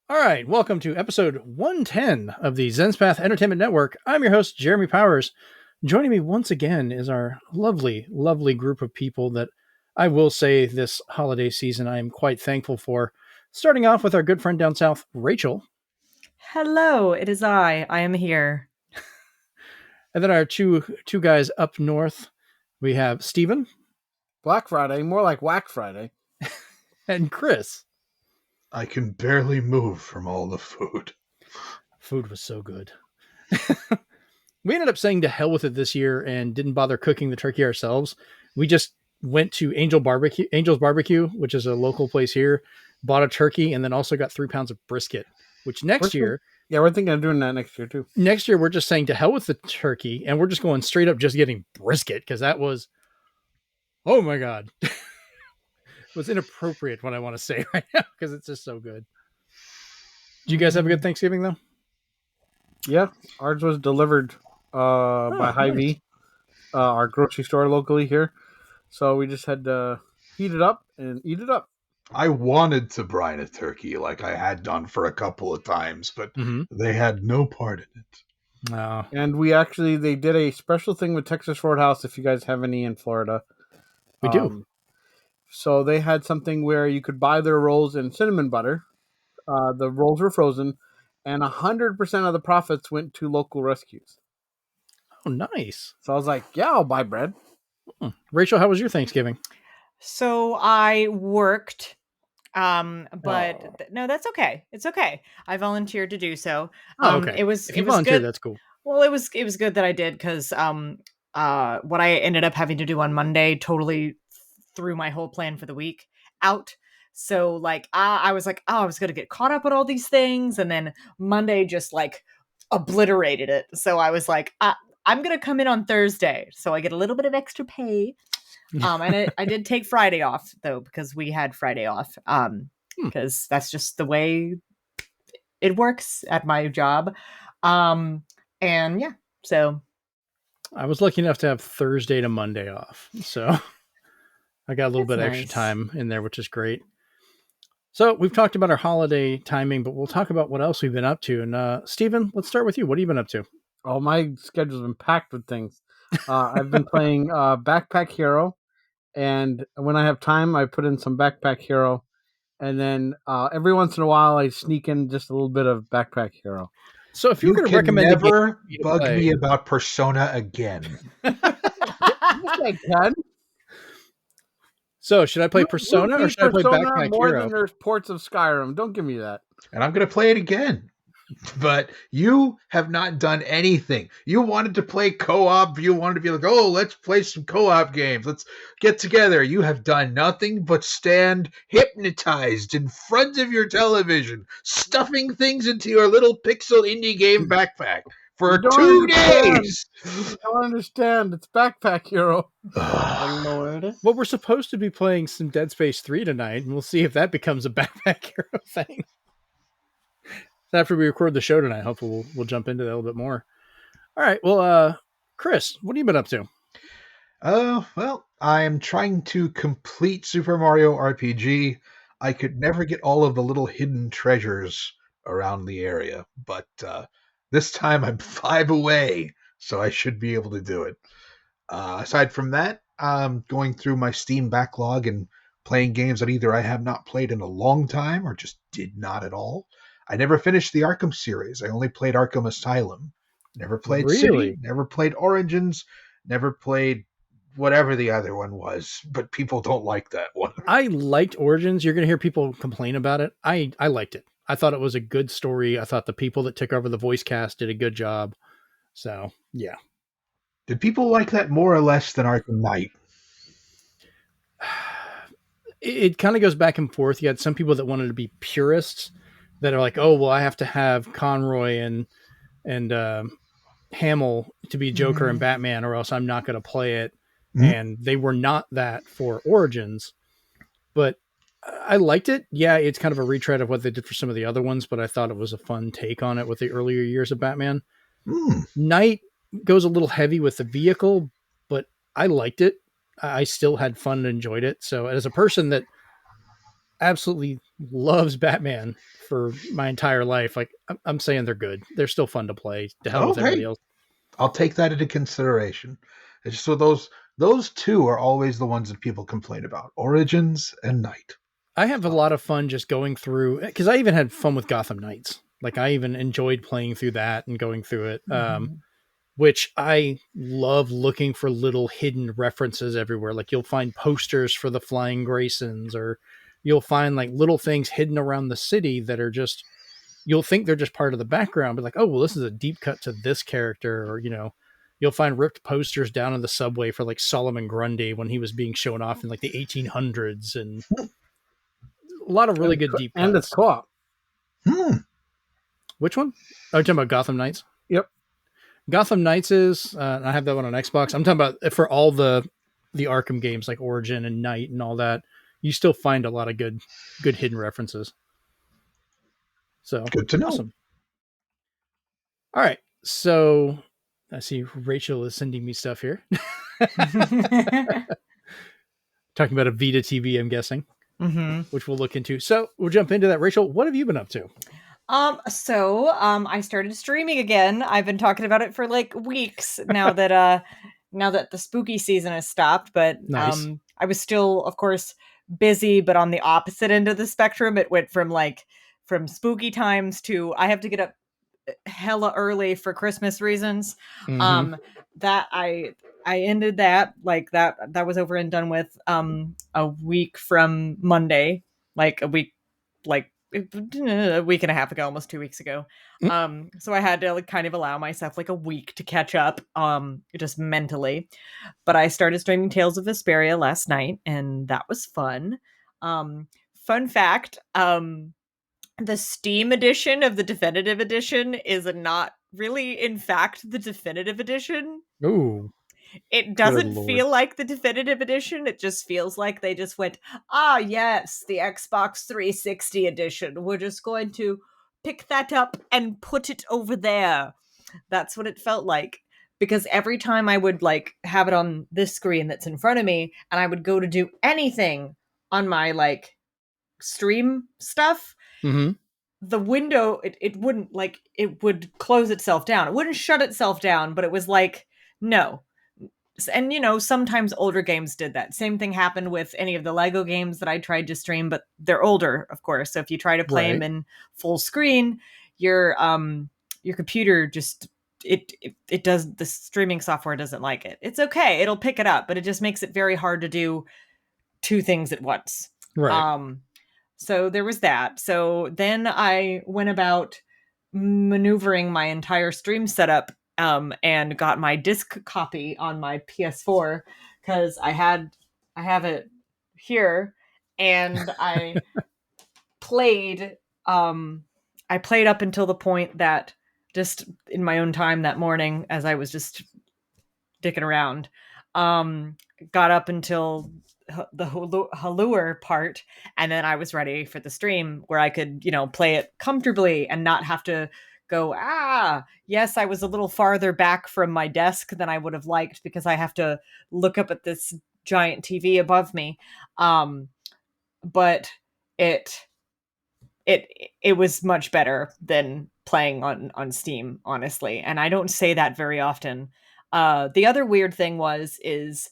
All right, welcome to episode 110 of the Zenspath Entertainment Network. I'm your host, Jeremy Powers. Joining me once again is our lovely, lovely group of people that I will say this holiday season I am quite thankful for. Starting off with our good friend down south, Rachel. Hello, it is I. I am here. And then our two guys up north, we have Steven. Black Friday, more like Whack Friday. And Chris. I can barely move from all the food. Food was so good. We ended up saying to hell with it this year and didn't bother cooking the turkey ourselves. We just went to Angel's Barbecue, which is a local place here, bought a turkey, and then also got 3 pounds of brisket, which next year... Yeah, we're thinking of doing that next year, too. Next year, we're just saying to hell with the turkey, and we're just going straight up just getting brisket, because that was... Oh, my God. It was inappropriate what I want to say right now, because it's just so good. Did you guys have a good Thanksgiving, though? Yeah, ours was delivered by Hy-Vee, our grocery store locally here. So we just had to heat it up and eat it up. I wanted to brine a turkey like I had done for a couple of times, but they had no part in it. No. And they did a special thing with Texas Roadhouse, if you guys have any in Florida. We do. So they had something where you could buy their rolls in cinnamon butter. The rolls were frozen, and 100% of the profits went to local rescues. Oh, nice. So I was like, yeah, I'll buy bread. Rachel, how was your Thanksgiving? So I worked, but no, that's okay. It's okay. I volunteered to do so. Okay. It was If you it was volunteered, good. that's cool. Well, it was good that I did because what I ended up having to do on Monday totally threw my whole plan for the week out. So like I was like, oh, I was gonna get caught up on all these things, and then Monday just like obliterated it. So I was like, I'm gonna come in on Thursday, so I get a little bit of extra pay. And I did take Friday off though, because we had Friday off. Because that's just the way it works at my job. And yeah, so I was lucky enough to have Thursday to Monday off, so I got a little bit extra time in there, which is great. So we've talked about our holiday timing, but we'll talk about what else we've been up to. And Steven, let's start with you. What have you been up to? Oh, my schedule's been packed with things. I've been playing Backpack Hero, and when I have time, I put in some Backpack Hero, and then every once in a while, I sneak in just a little bit of Backpack Hero. So if you could recommend, never bug me about Persona again. I can. So should I play Persona or should I play Backpack more Hero? Than there's ports of Skyrim. Don't give me that. And I'm going to play it again. But you have not done anything. You wanted to play co-op. You wanted to be like, oh, let's play some co-op games. Let's get together. You have done nothing but stand hypnotized in front of your television, stuffing things into your little pixel indie game backpack for 2 days. You don't understand. It's Backpack Hero. Lord. Well, we're supposed to be playing some Dead Space 3 tonight, and we'll see if that becomes a Backpack Hero thing. After we record the show tonight, hopefully we'll jump into that a little bit more. All right. Well, Chris, what have you been up to? Well, I am trying to complete Super Mario RPG. I could never get all of the little hidden treasures around the area, but this time I'm 5 away, so I should be able to do it. Aside from that, I'm going through my Steam backlog and playing games that either I have not played in a long time or just did not at all. I never finished the Arkham series. I only played Arkham Asylum. Never played City. Never played Origins. Never played whatever the other one was. But people don't like that one. I liked Origins. You're going to hear people complain about it. I liked it. I thought it was a good story. I thought the people that took over the voice cast did a good job. So, yeah. Did people like that more or less than Arkham Knight? It kind of goes back and forth. You had some people that wanted to be purists that are like, oh, well, I have to have Conroy and Hamill to be Joker and Batman, or else I'm not going to play it. And they were not that for Origins, but I liked it. Yeah, it's kind of a retread of what they did for some of the other ones, but I thought it was a fun take on it with the earlier years of Batman. Knight goes a little heavy with the vehicle, but I liked it. I still had fun and enjoyed it. So as a person that absolutely loves Batman for my entire life, like I'm saying they're good. They're still fun to play. To hell Oh, with everybody hey, else. I'll take that into consideration. It's just so those two are always the ones that people complain about: Origins and Night. I have a lot of fun just going through because I even had fun with Gotham Knights. Like I even enjoyed playing through that and going through it. Which I love looking for little hidden references everywhere. Like you'll find posters for the Flying Graysons, or you'll find like little things hidden around the city that are just, you'll think they're just part of the background, but like, oh, well, this is a deep cut to this character. Or, you'll find ripped posters down in the subway for like Solomon Grundy when he was being shown off in like the 1800s, and a lot of really good deep And it's cuts. co-op. Which one? Oh, you're talking about Gotham Knights? Yep. Gotham Knights is, I have that one on Xbox. I'm talking about for all the Arkham games like Origin and Knight and all that. You still find a lot of good hidden references. So Good to know. awesome. All right. So I see Rachel is sending me stuff here. Talking about a Vita TV, I'm guessing, which we'll look into. So we'll jump into that. Rachel, what have you been up to? I started streaming again. I've been talking about it for like weeks now that the spooky season has stopped, but Nice. I was still, of course, busy, but on the opposite end of the spectrum. It went from spooky times to I have to get up hella early for Christmas reasons. That I ended that, like that was over and done with a week from Monday, like a week and a half ago, almost 2 weeks ago. So I had to like kind of allow myself like a week to catch up, just mentally. But I started streaming Tales of Vesperia last night, and that was fun. Fun fact, the Steam edition of the definitive edition is not really, in fact, the definitive edition. Ooh. It doesn't feel like the definitive edition. It just feels like they just went, yes, the Xbox 360 edition. We're just going to pick that up and put it over there. That's what it felt like. Because every time I would like have it on this screen that's in front of me, and I would go to do anything on my like stream stuff, the window, it wouldn't, like, it would close itself down. It wouldn't shut itself down, but it was like, no. And, sometimes older games did that. Same thing happened with any of the Lego games that I tried to stream, but they're older, of course. So if you try to play them in full screen, your computer just, it does, the streaming software doesn't like it. It's okay. It'll pick it up, but it just makes it very hard to do two things at once. Right. So there was that. So then I went about maneuvering my entire stream setup, and got my disc copy on my PS4 because I have it here, and I played up until the point that, just in my own time that morning as I was just dicking around, got up until the Hallour part, and then I was ready for the stream where I could, play it comfortably and not have to go, yes, I was a little farther back from my desk than I would have liked because I have to look up at this giant TV above me. But it was much better than playing on Steam, honestly. And I don't say that very often. The other weird thing is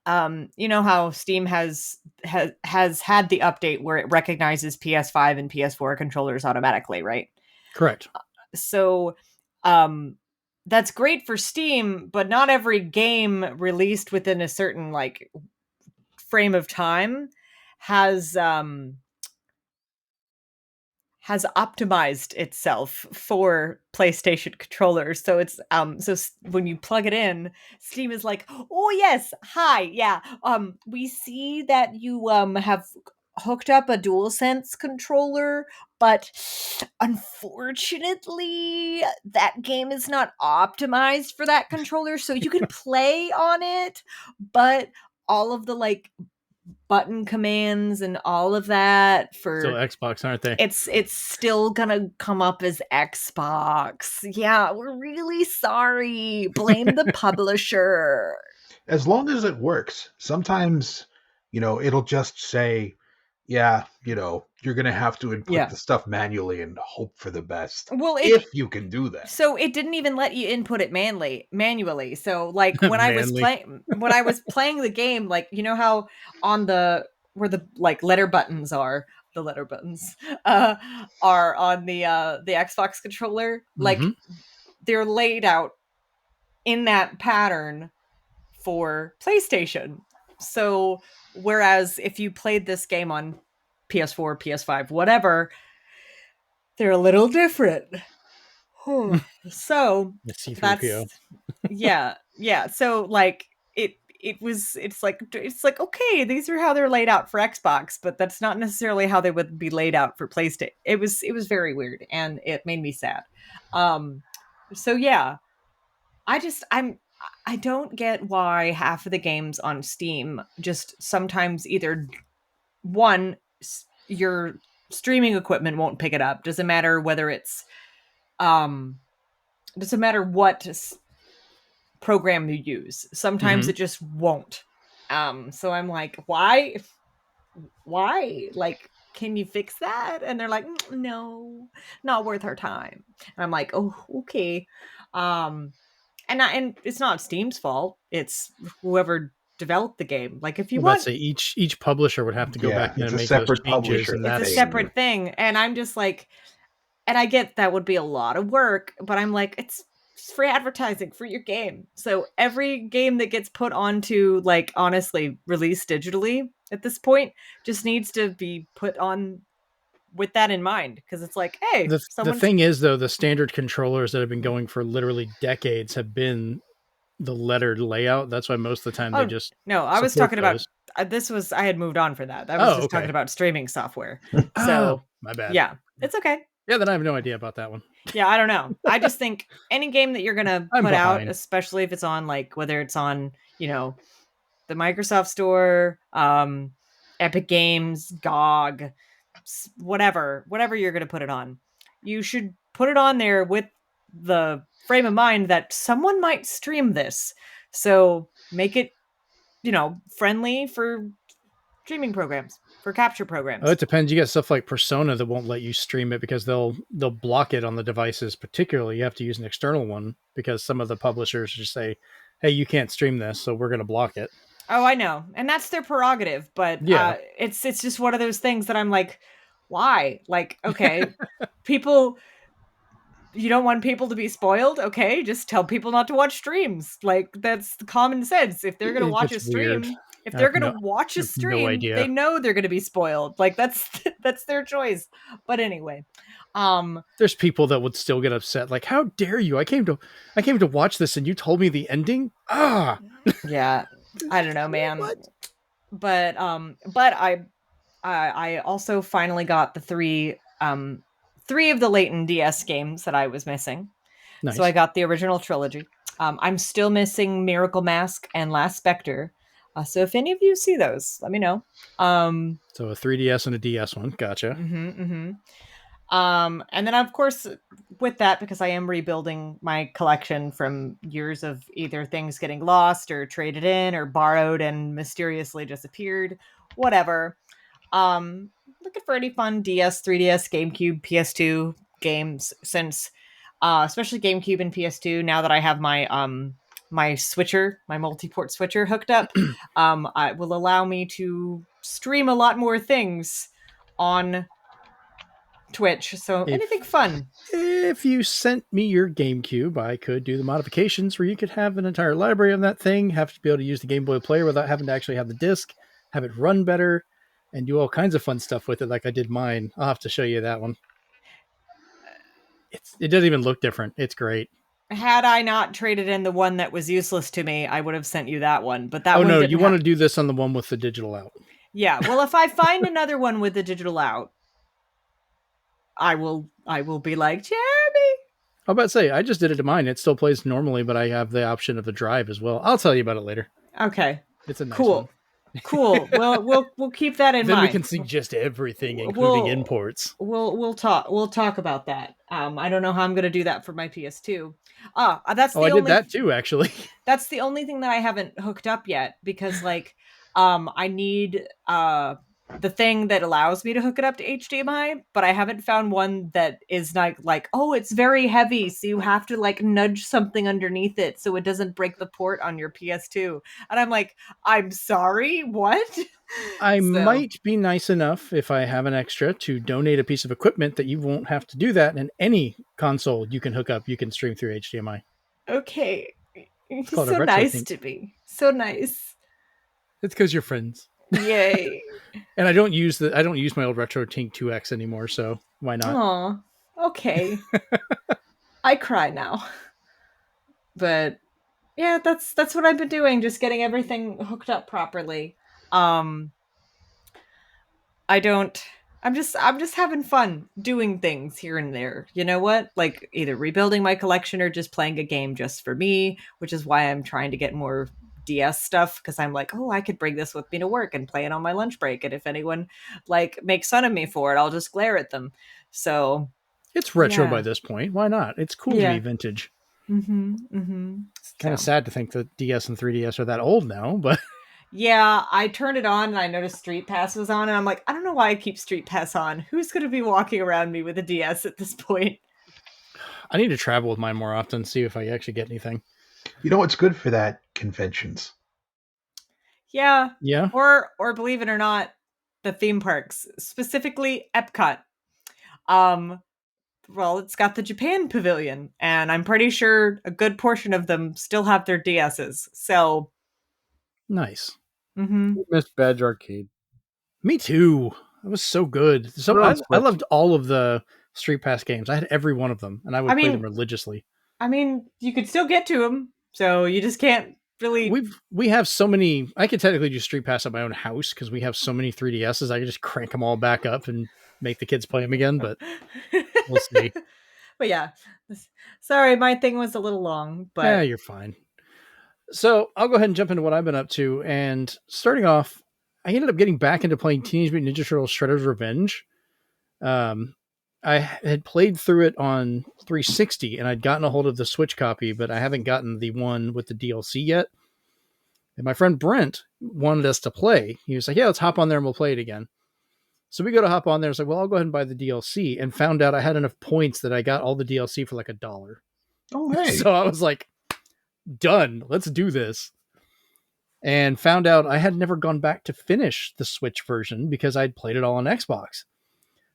how Steam has had the update where it recognizes PS5 and PS4 controllers automatically, right? Correct. So that's great for Steam, but not every game released within a certain like frame of time has optimized itself for PlayStation controllers. So it's when you plug it in, Steam is like, oh yes, hi, yeah, we see that you have hooked up a DualSense controller, but unfortunately that game is not optimized for that controller, so you can play on it, but all of the like button commands and all of that for still Xbox, aren't they? It's still gonna come up as Xbox. Yeah, we're really sorry. Blame the publisher. As long as it works. Sometimes, it'll just say yeah, you're going to have to input Yeah. the stuff manually and hope for the best. Well, If you can do that. so it didn't even let you input it manually. So like when I was Manly. playing the game, like you know how on where the like letter buttons are, the letter buttons are on the Xbox controller, like Mhm. they're laid out in that pattern for PlayStation. So whereas if you played this game on PS4, PS5, whatever, they're a little different. So It's C3PO. that's yeah. So like it's like okay, these are how they're laid out for Xbox, but that's not necessarily how they would be laid out for PlayStation. It was very weird and it made me sad. So yeah, I don't get why half of the games on Steam just sometimes either one your streaming equipment won't pick it up. Doesn't matter whether it's um doesn't matter what program you use. Sometimes Mhm. it just won't. So I'm like, why? Why? Like, can you fix that? And they're like, no, not worth our time. And I'm like, oh, okay. And it's not Steam's fault. It's whoever developed the game. Like, if you I'm about to want, say each publisher would have to go Yeah, back in it's and a make those separate changes, publisher and it's a that's separate thing. And I'm just like, and I get that would be a lot of work, but I'm like, it's free advertising for your game. So every game that gets put onto, like, honestly, released digitally at this point just needs to be put on with that in mind. Because it's like, hey, the someone's. thing is though, the standard controllers that have been going for literally decades have been the lettered layout. That's why most of the time they Oh, just no, I was support talking about. those. I had moved on for that. I was Oh, just talking okay. about streaming software. Oh, So, my bad. yeah, it's okay. Yeah, then I have no idea about that one. Yeah, I don't know. I just think any game that you're going to I'm put out, behind. especially if it's on, like, whether it's on, the Microsoft Store, Epic Games, GOG, whatever you're going to put it on. You should put it on there with the frame of mind that someone might stream this. So make it, friendly for streaming programs, for capture programs. Oh, it depends. You got stuff like Persona that won't let you stream it because they'll block it on the devices. Particularly, you have to use an external one because some of the publishers just say, "Hey, you can't stream this, so we're going to block it." Oh, I know. And that's their prerogative, but Yeah, it's just one of those things that I'm like, why? Like, okay, people you don't want people to be spoiled? Okay, just tell people not to watch streams. Like, that's the common sense. If they're going to it watch a gets weird. stream, if I they're have going to no, watch I a have no stream, they idea. know they're going to be spoiled. Like, that's that's their choice. But anyway, um There's people that would still get upset. Like, how dare you? I came to watch this, and you told me the ending. Ah, yeah, I don't know, man. what? But I also finally got the three of the latent DS games that I was missing. Nice. So I got the original trilogy. I'm still missing Miracle Mask and Last Spectre. So if any of you see those, let me know. So a 3DS and a DS one. Gotcha. And then of course with that, because I am rebuilding my collection from years of either things getting lost or traded in or borrowed and mysteriously disappeared, whatever. Looking for any fun DS, 3DS, GameCube, PS2 games since especially GameCube and PS2, now that I have my my switcher, my multi-port switcher hooked up, it will allow me to stream a lot more things on Twitch. So anything fun. If you sent me your GameCube, I could do the modifications where you could have an entire library of that thing, have to be able to use the Game Boy Player without having to actually have the disc, have it run better, and do all kinds of fun stuff with it like I did mine. I'll have to show you that one. It doesn't even look different. It's great. Had I not traded in the one that was useless to me, I would have sent you that one. But that Oh one no, didn't you want to do this on the one with the digital out. Yeah, well, if I find another one with the digital out, I will be like, Jeremy. I was about to say, I just did it to mine. It still plays normally, but I have the option of the drive as well. I'll tell you about it later. Okay. It's a nice cool. one. Cool. Well, we'll keep that in then mind. we can suggest everything, including imports. We'll talk about that. I don't know how I'm gonna do that for my PS2. That's I did that too, actually. That's the only thing that I haven't hooked up yet because, like, I need the thing that allows me to hook it up to HDMI, but I haven't found one that is like, oh, it's very heavy, so you have to like nudge something underneath it so it doesn't break the port on your PS2. And I'm like, I'm sorry, what? I So, might be nice enough if I have an extra to donate a piece of equipment that you won't have to do that. And any console you can hook up, you can stream through HDMI. okay. It's He's called a so nice RetroTINK. to me. So nice. It's because you're friends. Yay. And I don't use my old RetroTINK 2X anymore, so why not? Aw. Okay. I cry now. But yeah, that's what I've been doing, just getting everything hooked up properly. Um I'm just having fun doing things here and there. You know what? Like either rebuilding my collection or just playing a game just for me, which is why I'm trying to get more DS stuff because I'm like, oh, I could bring this with me to work and play it on my lunch break. And if anyone like makes fun of me for it, I'll just glare at them. So It's retro by yeah. this point. Why not? It's cool to be Yeah. vintage. Mm-hmm. It's kind of sad to think that DS and 3DS are that old now, but Yeah, I turned it on and I noticed Street Pass was on, and I'm like, I don't know why I keep Street Pass on. Who's going to be walking around me with a DS at this point? I need to travel with mine more often, see if I actually get anything. You know what's good for that? Conventions. Yeah, Yeah. or believe it or not, the theme parks, specifically Epcot. Um, well, it's got the Japan Pavilion, and I'm pretty sure a good portion of them still have their DSs. So, Nice. mm-hmm. Miss Badge Arcade. Me too. It was so good. So Put it on I Switch. loved all of the Street Pass games. I had every one of them, and I would I play them mean, religiously. you could still get to them, so you just can't really. We have so many. I could technically just Street Pass at my own house because we have so many 3DSs. I could just crank them all back up and make the kids play them again. But we'll see. But yeah, sorry, my thing was a little long, but Yeah, you're fine. So I'll go ahead and jump into what I've been up to. And starting off, I ended up getting back into playing Teenage Mutant Ninja Turtles: Shredder's Revenge. I had played through it on 360, and I'd gotten a hold of the Switch copy, but I haven't gotten the one with the DLC yet. And my friend Brent wanted us to play. He was like, "Yeah, let's hop on there and we'll play it again." So we go to hop on there. It's like, "Well, I'll go ahead and buy the DLC," and found out I had enough points that I got all the DLC for like $1. Oh, hey. So I was like, "Done. Let's do this." And found out I had never gone back to finish the Switch version because I'd played it all on Xbox.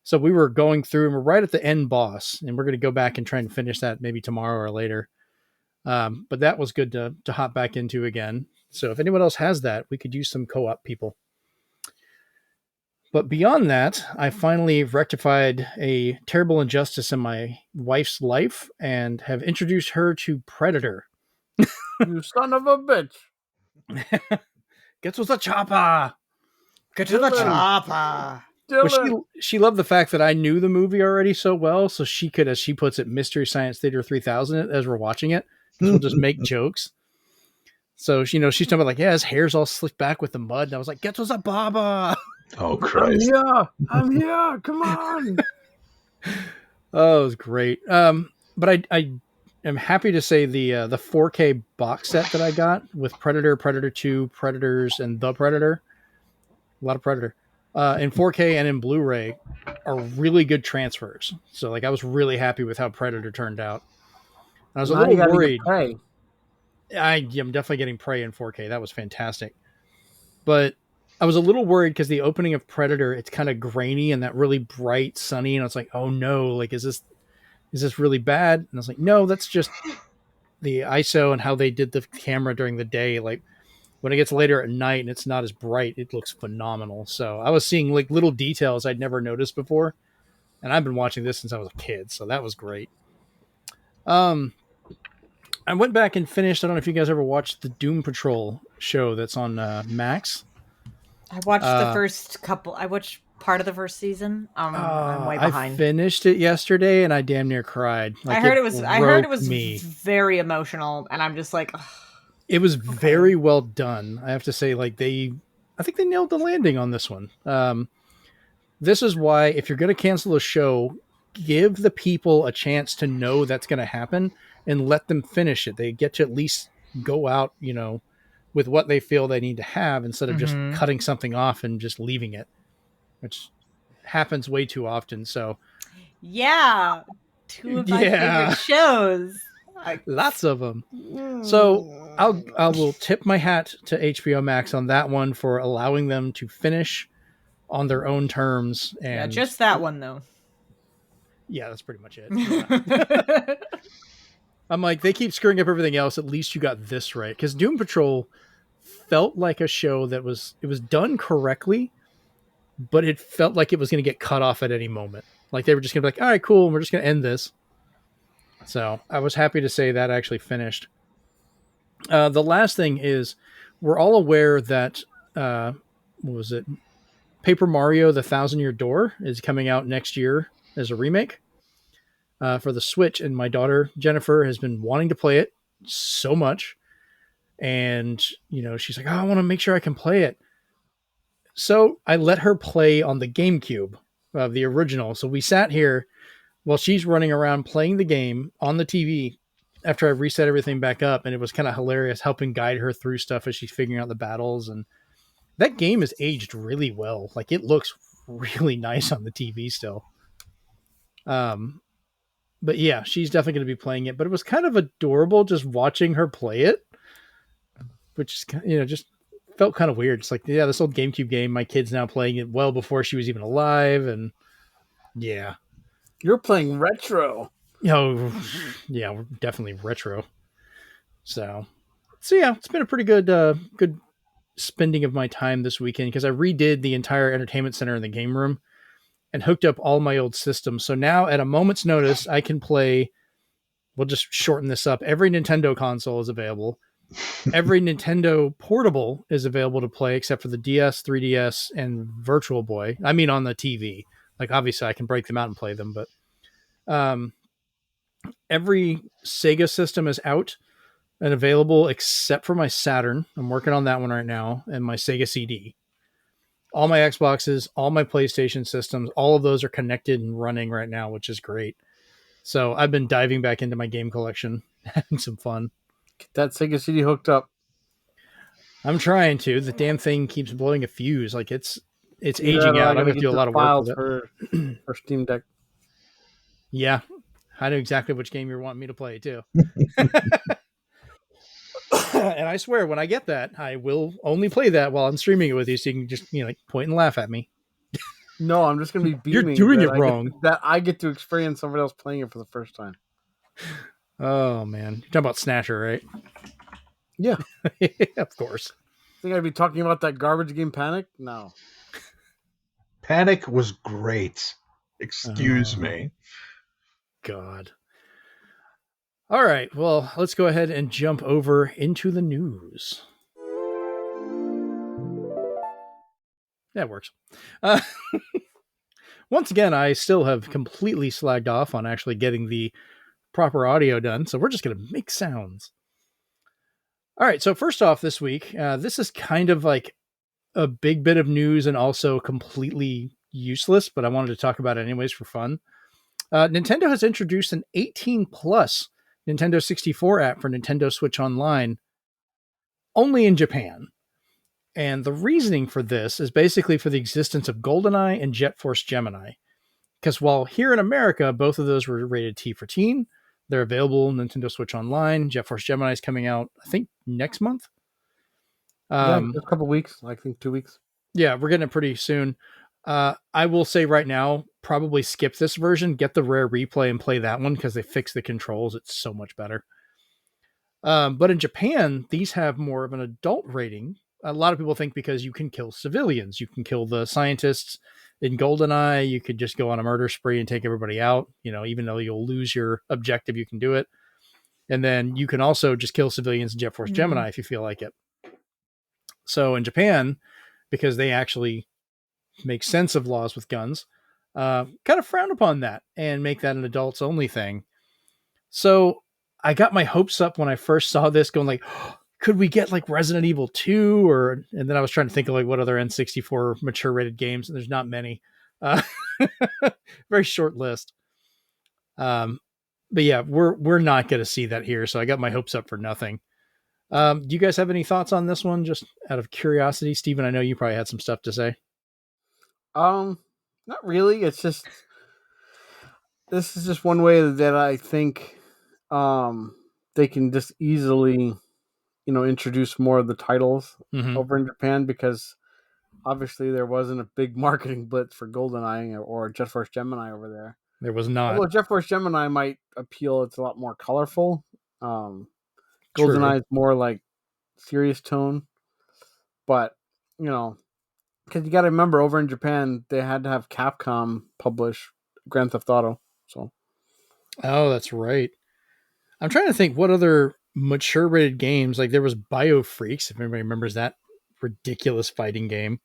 So we were going through and we're right at the end boss, and we're going to go back and try and finish that maybe tomorrow or later. But that was good to hop back into again. So if anyone else has that, we could use some co-op people. But beyond that, I finally rectified a terrible injustice in my wife's life and have introduced her to Predator. You son of a bitch. Gets with a chopper. get to the Dylan. chopper. But Dylan. she loved the fact that I knew the movie already so well, so she could, as she puts it, Mystery Science Theater 3000 as we're watching it, because we'll just make jokes. So she's talking about like, yeah, his hair's all slicked back with the mud, and I was like, "Get was a baba." Oh, I'm Christ. here. I'm here. Come on. Oh, it was great. But I am happy to say the 4K box set that I got with Predator, Predator 2, Predators, and The Predator, a lot of Predator, in 4K and in Blu-ray are really good transfers. So like I was really happy with how Predator turned out. I was a Now you little gotta worried. get Prey. I'm definitely getting Prey in 4K. That was fantastic. But I was a little worried because the opening of Predator, it's kind of grainy and that really bright, sunny, and it's like, oh no, like is this really bad? And I was like, no, that's just the ISO and how they did the camera during the day. Like when it gets later at night and it's not as bright, it looks phenomenal. So I was seeing like little details I'd never noticed before, and I've been watching this since I was a kid, so that was great. I went back and finished. I don't know if you guys ever watched the Doom Patrol show that's on Max. I watched the first couple. I watched part of the first season. I'm way behind. I finished it yesterday and I damn near cried. Like, I heard it was me. very emotional, and I'm just like, ugh. It was very well done. I have to say, like I think they nailed the landing on this one. This is why if you're going to cancel a show, give the people a chance to know that's going to happen and let them finish it. They get to at least go out, with what they feel they need to have instead of just cutting something off and just leaving it. which happens way too often. So Yeah. Two of my Yeah. favorite shows. lots of them. So I will tip my hat to HBO Max on that one for allowing them to finish on their own terms. And Yeah, just that one though. yeah, that's pretty much it. Yeah. I'm like, they keep screwing up everything else. At least you got this right. Because Doom Patrol felt like a show that was done correctly, but it felt like it was going to get cut off at any moment. Like they were just going to be like, all right, cool. We're just going to end this. So I was happy to say that actually finished. The last thing is we're all aware that, what was it? Paper Mario, the Thousand Year Door is coming out next year as a remake for the Switch. And my daughter, Jennifer, has been wanting to play it so much. And, she's like, oh, I want to make sure I can play it. So I let her play on the GameCube of the original. So we sat here while she's running around playing the game on the TV after I reset everything back up. And it was kind of hilarious helping guide her through stuff as she's figuring out the battles. And that game is aged really well. Like it looks really nice on the TV still. But yeah, she's definitely going to be playing it, but it was kind of adorable just watching her play it, which is, just felt kind of weird. It's like, yeah, this old GameCube game, my kid's now playing it well before she was even alive. And yeah, You're playing retro. yeah, we're definitely retro. So yeah, it's been a pretty good spending of my time this weekend because I redid the entire entertainment center in the game room and hooked up all my old systems. So now at a moment's notice, I can play, we'll just shorten this up. Every Nintendo console is available. Every Nintendo portable is available to play except for the DS, 3DS, and Virtual Boy. I mean, on the TV. Like, obviously, I can break them out and play them, but every Sega system is out and available except for my Saturn. I'm working on that one right now, and my Sega CD. All my Xboxes, all my PlayStation systems, all of those are connected and running right now, which is great. So I've been diving back into my game collection, having some fun. Get that Sega CD hooked up. I'm trying to. The damn thing keeps blowing a fuse. Like it's aging out. I'm going to do a lot of work with it. For Steam Deck. Yeah. I know exactly which game you're wanting me to play too. And I swear when I get that, I will only play that while I'm streaming it with you. So you can just, point and laugh at me. No, I'm just going to be beaming. You're doing it wrong. That I get to experience somebody else playing it for the first time. Oh man. You're talking about Snatcher, right? Yeah. Of course. Think I'd be talking about that garbage game Panic? No. Panic was great. Excuse me. God. All right. Well, let's go ahead and jump over into the news. That works. Once again, I still have completely slagged off on actually getting the proper audio done. So we're just going to make sounds. All right. So first off this week, this is kind of like a big bit of news and also completely useless, but I wanted to talk about it anyways for fun. Nintendo has introduced an 18 plus Nintendo 64 app for Nintendo Switch Online only in Japan. And the reasoning for this is basically for the existence of GoldenEye and Jet Force Gemini. Because while here in America, both of those were rated T for teen, they're available on Nintendo Switch Online. Jet Force Gemini is coming out, I think, next month. A couple weeks, I think 2 weeks. Yeah, we're getting it pretty soon. I will say right now, probably skip this version, get the Rare Replay and play that one because they fixed the controls. It's so much better. But in Japan, these have more of an adult rating. A lot of people think because you can kill civilians, you can kill the scientists in GoldenEye, you could just go on a murder spree and take everybody out, even though you'll lose your objective, you can do it. And then you can also just kill civilians in Jet Force Gemini if you feel like it. So in Japan, because they actually make sense of laws with guns, kind of frown upon that and make that an adults only thing. So I got my hopes up when I first saw this going like, oh, could we get like Resident Evil 2 and then I was trying to think of like what other N64 mature rated games, and there's not many. Very short list. But yeah, we're not going to see that here. So I got my hopes up for nothing. Do you guys have any thoughts on this one? Just out of curiosity, Steven, I know you probably had some stuff to say. Not really. It's just this is just one way that I think they can just easily, introduce more of the titles over in Japan, because obviously there wasn't a big marketing blitz for GoldenEye or Jet Force Gemini over there. There was not. Although Jet Force Gemini might appeal, it's a lot more colorful. True. GoldenEye is more like serious tone, but because you got to remember, over in Japan they had to have Capcom publish Grand Theft Auto. So, oh, that's right. I'm trying to think what other mature rated games, like there was BioFreaks, if anybody remembers that ridiculous fighting game.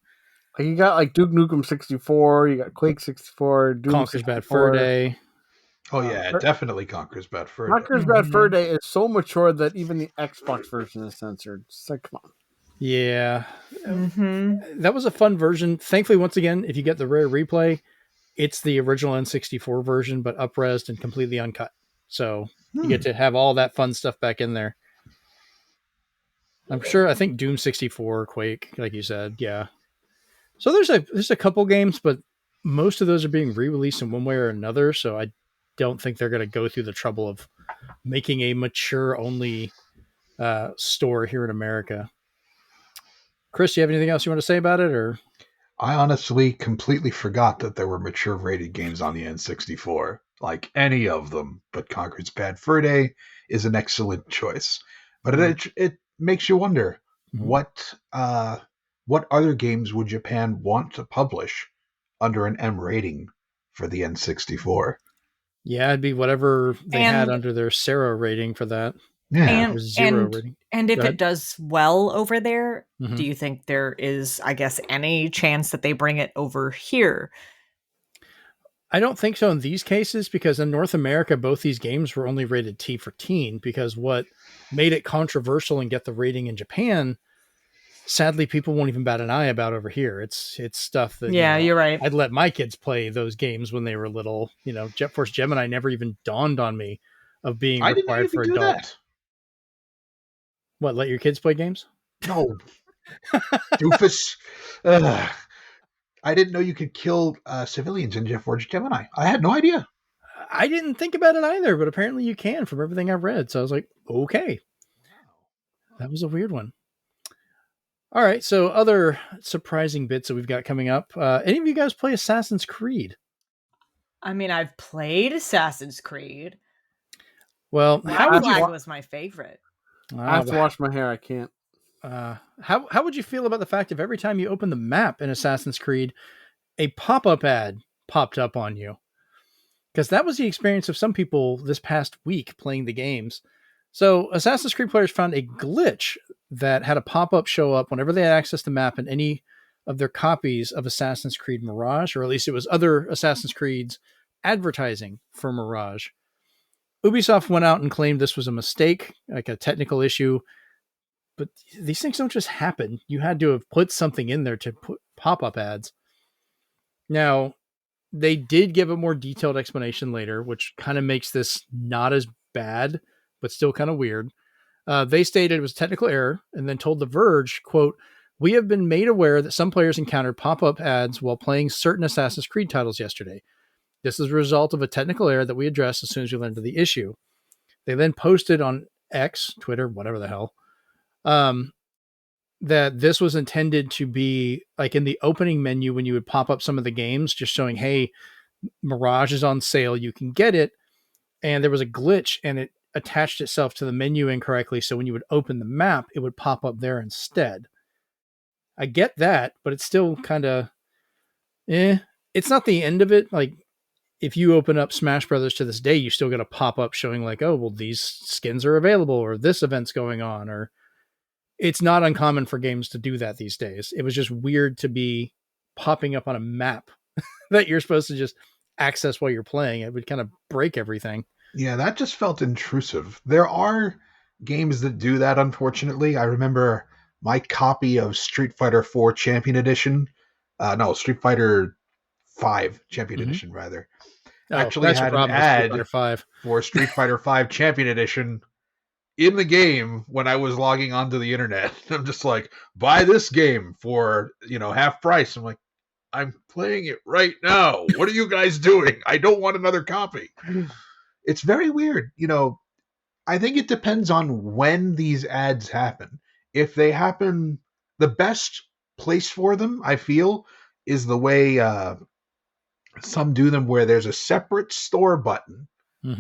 Like you got like Duke Nukem 64, you got Quake 64, Doom Conker's 64. Bad Fur Day. Oh yeah, definitely Conker's Bad Fur Day. Conker's Bad Fur Day is so mature that even the Xbox version is censored. It's like, come on. Yeah. That was a fun version. Thankfully, once again, if you get the rare replay, it's the original N64 version, but up-resed and completely uncut. So you get to have all that fun stuff back in there. I'm sure, I think Doom 64, Quake, like you said, yeah. So there's a couple games, but most of those are being re-released in one way or another, so I don't think they're going to go through the trouble of making a mature-only store here in America. Chris, do you have anything else you want to say about it, or? I honestly completely forgot that there were mature rated games on the N64, like any of them, but Conker's Bad Fur Day is an excellent choice. But it makes you wonder, what other games would Japan want to publish under an M rating for the N64? Yeah, it'd be whatever they had under their Sarah rating for that. Yeah. And if it does well over there, do you think there is, I guess, any chance that they bring it over here? I don't think so in these cases, because in North America, both these games were only rated T for teen, because what made it controversial and get the rating in Japan, sadly, people won't even bat an eye about over here. It's stuff that, you're right. I'd let my kids play those games when they were little. Jet Force Gemini never even dawned on me of being required for adults. What, let your kids play games? No. Doofus. I didn't know you could kill civilians in Jet Force Gemini. I had no idea. I didn't think about it either, but apparently you can from everything I've read. So I was like, okay. That was a weird one. All right, so other surprising bits that we've got coming up. Any of you guys play Assassin's Creed? I mean, I've played Assassin's Creed. Well, Black Flag was my favorite. I have to wash my hair. I can't. How would you feel about the fact if every time you open the map in Assassin's Creed, a pop-up ad popped up on you? Because that was the experience of some people this past week playing the games. So Assassin's Creed players found a glitch that had a pop-up show up whenever they had access to the map in any of their copies of Assassin's Creed Mirage, or at least it was other Assassin's Creeds advertising for Mirage. Ubisoft went out and claimed this was a mistake, like a technical issue, but these things don't just happen. You had to have put something in there to put pop-up ads. Now, they did give a more detailed explanation later, which kind of makes this not as bad, but still kind of weird. They stated it was a technical error and then told The Verge, quote, "We have been made aware that some players encountered pop-up ads while playing certain Assassin's Creed titles yesterday. This is a result of a technical error that we addressed as soon as we learned of the issue." They then posted on X, Twitter, whatever the hell, that this was intended to be like in the opening menu when you would pop up some of the games, just showing, hey, Mirage is on sale, you can get it. And there was a glitch and it attached itself to the menu incorrectly. So when you would open the map, it would pop up there instead. I get that, but it's still kind of, it's not the end of it. Like, if you open up Smash Brothers to this day, you still get a pop-up showing like, oh, well, these skins are available, or this event's going on, or it's not uncommon for games to do that these days. It was just weird to be popping up on a map that you're supposed to just access while you're playing. It would kind of break everything. Yeah, that just felt intrusive. There are games that do that, unfortunately. I remember my copy of Street Fighter 4 Champion Edition, Street Fighter 5 Champion Edition, rather, actually had an ad for Street Fighter 5 Champion Edition in the game when I was logging onto the internet. I'm just like, buy this game for, half price. I'm like, I'm playing it right now. What are you guys doing? I don't want another copy. It's very weird. I think it depends on when these ads happen. If they happen, the best place for them, I feel, is the way some do them where there's a separate store button.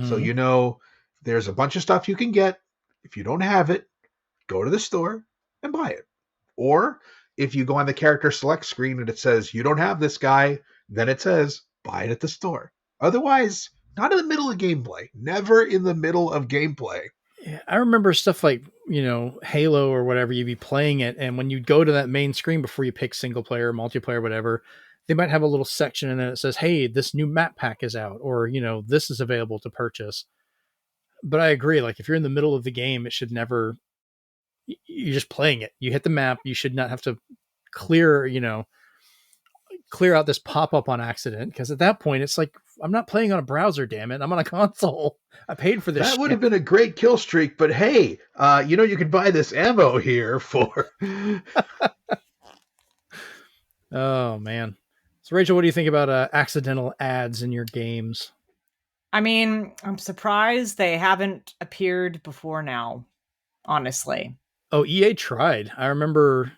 So there's a bunch of stuff you can get. If you don't have it, go to the store and buy it. Or if you go on the character select screen and it says you don't have this guy, then it says buy it at the store. Otherwise, not in the middle of gameplay. Never in the middle of gameplay. Yeah, I remember stuff like, Halo or whatever, you'd be playing it, and when you'd go to that main screen before you pick single player, multiplayer, whatever, they might have a little section and then it says, hey, this new map pack is out, or, this is available to purchase. But I agree, like if you're in the middle of the game, it should never, you're just playing it. You hit the map, you should not have to clear out this pop-up on accident, because at that point it's like, I'm not playing on a browser, damn it, I'm on a console. I paid for this. That would have been a great kill streak, but hey, you can buy this ammo here for Oh man. So Rachel, what do you think about accidental ads in your games? I mean, I'm surprised they haven't appeared before now, honestly. Oh, EA tried. I remember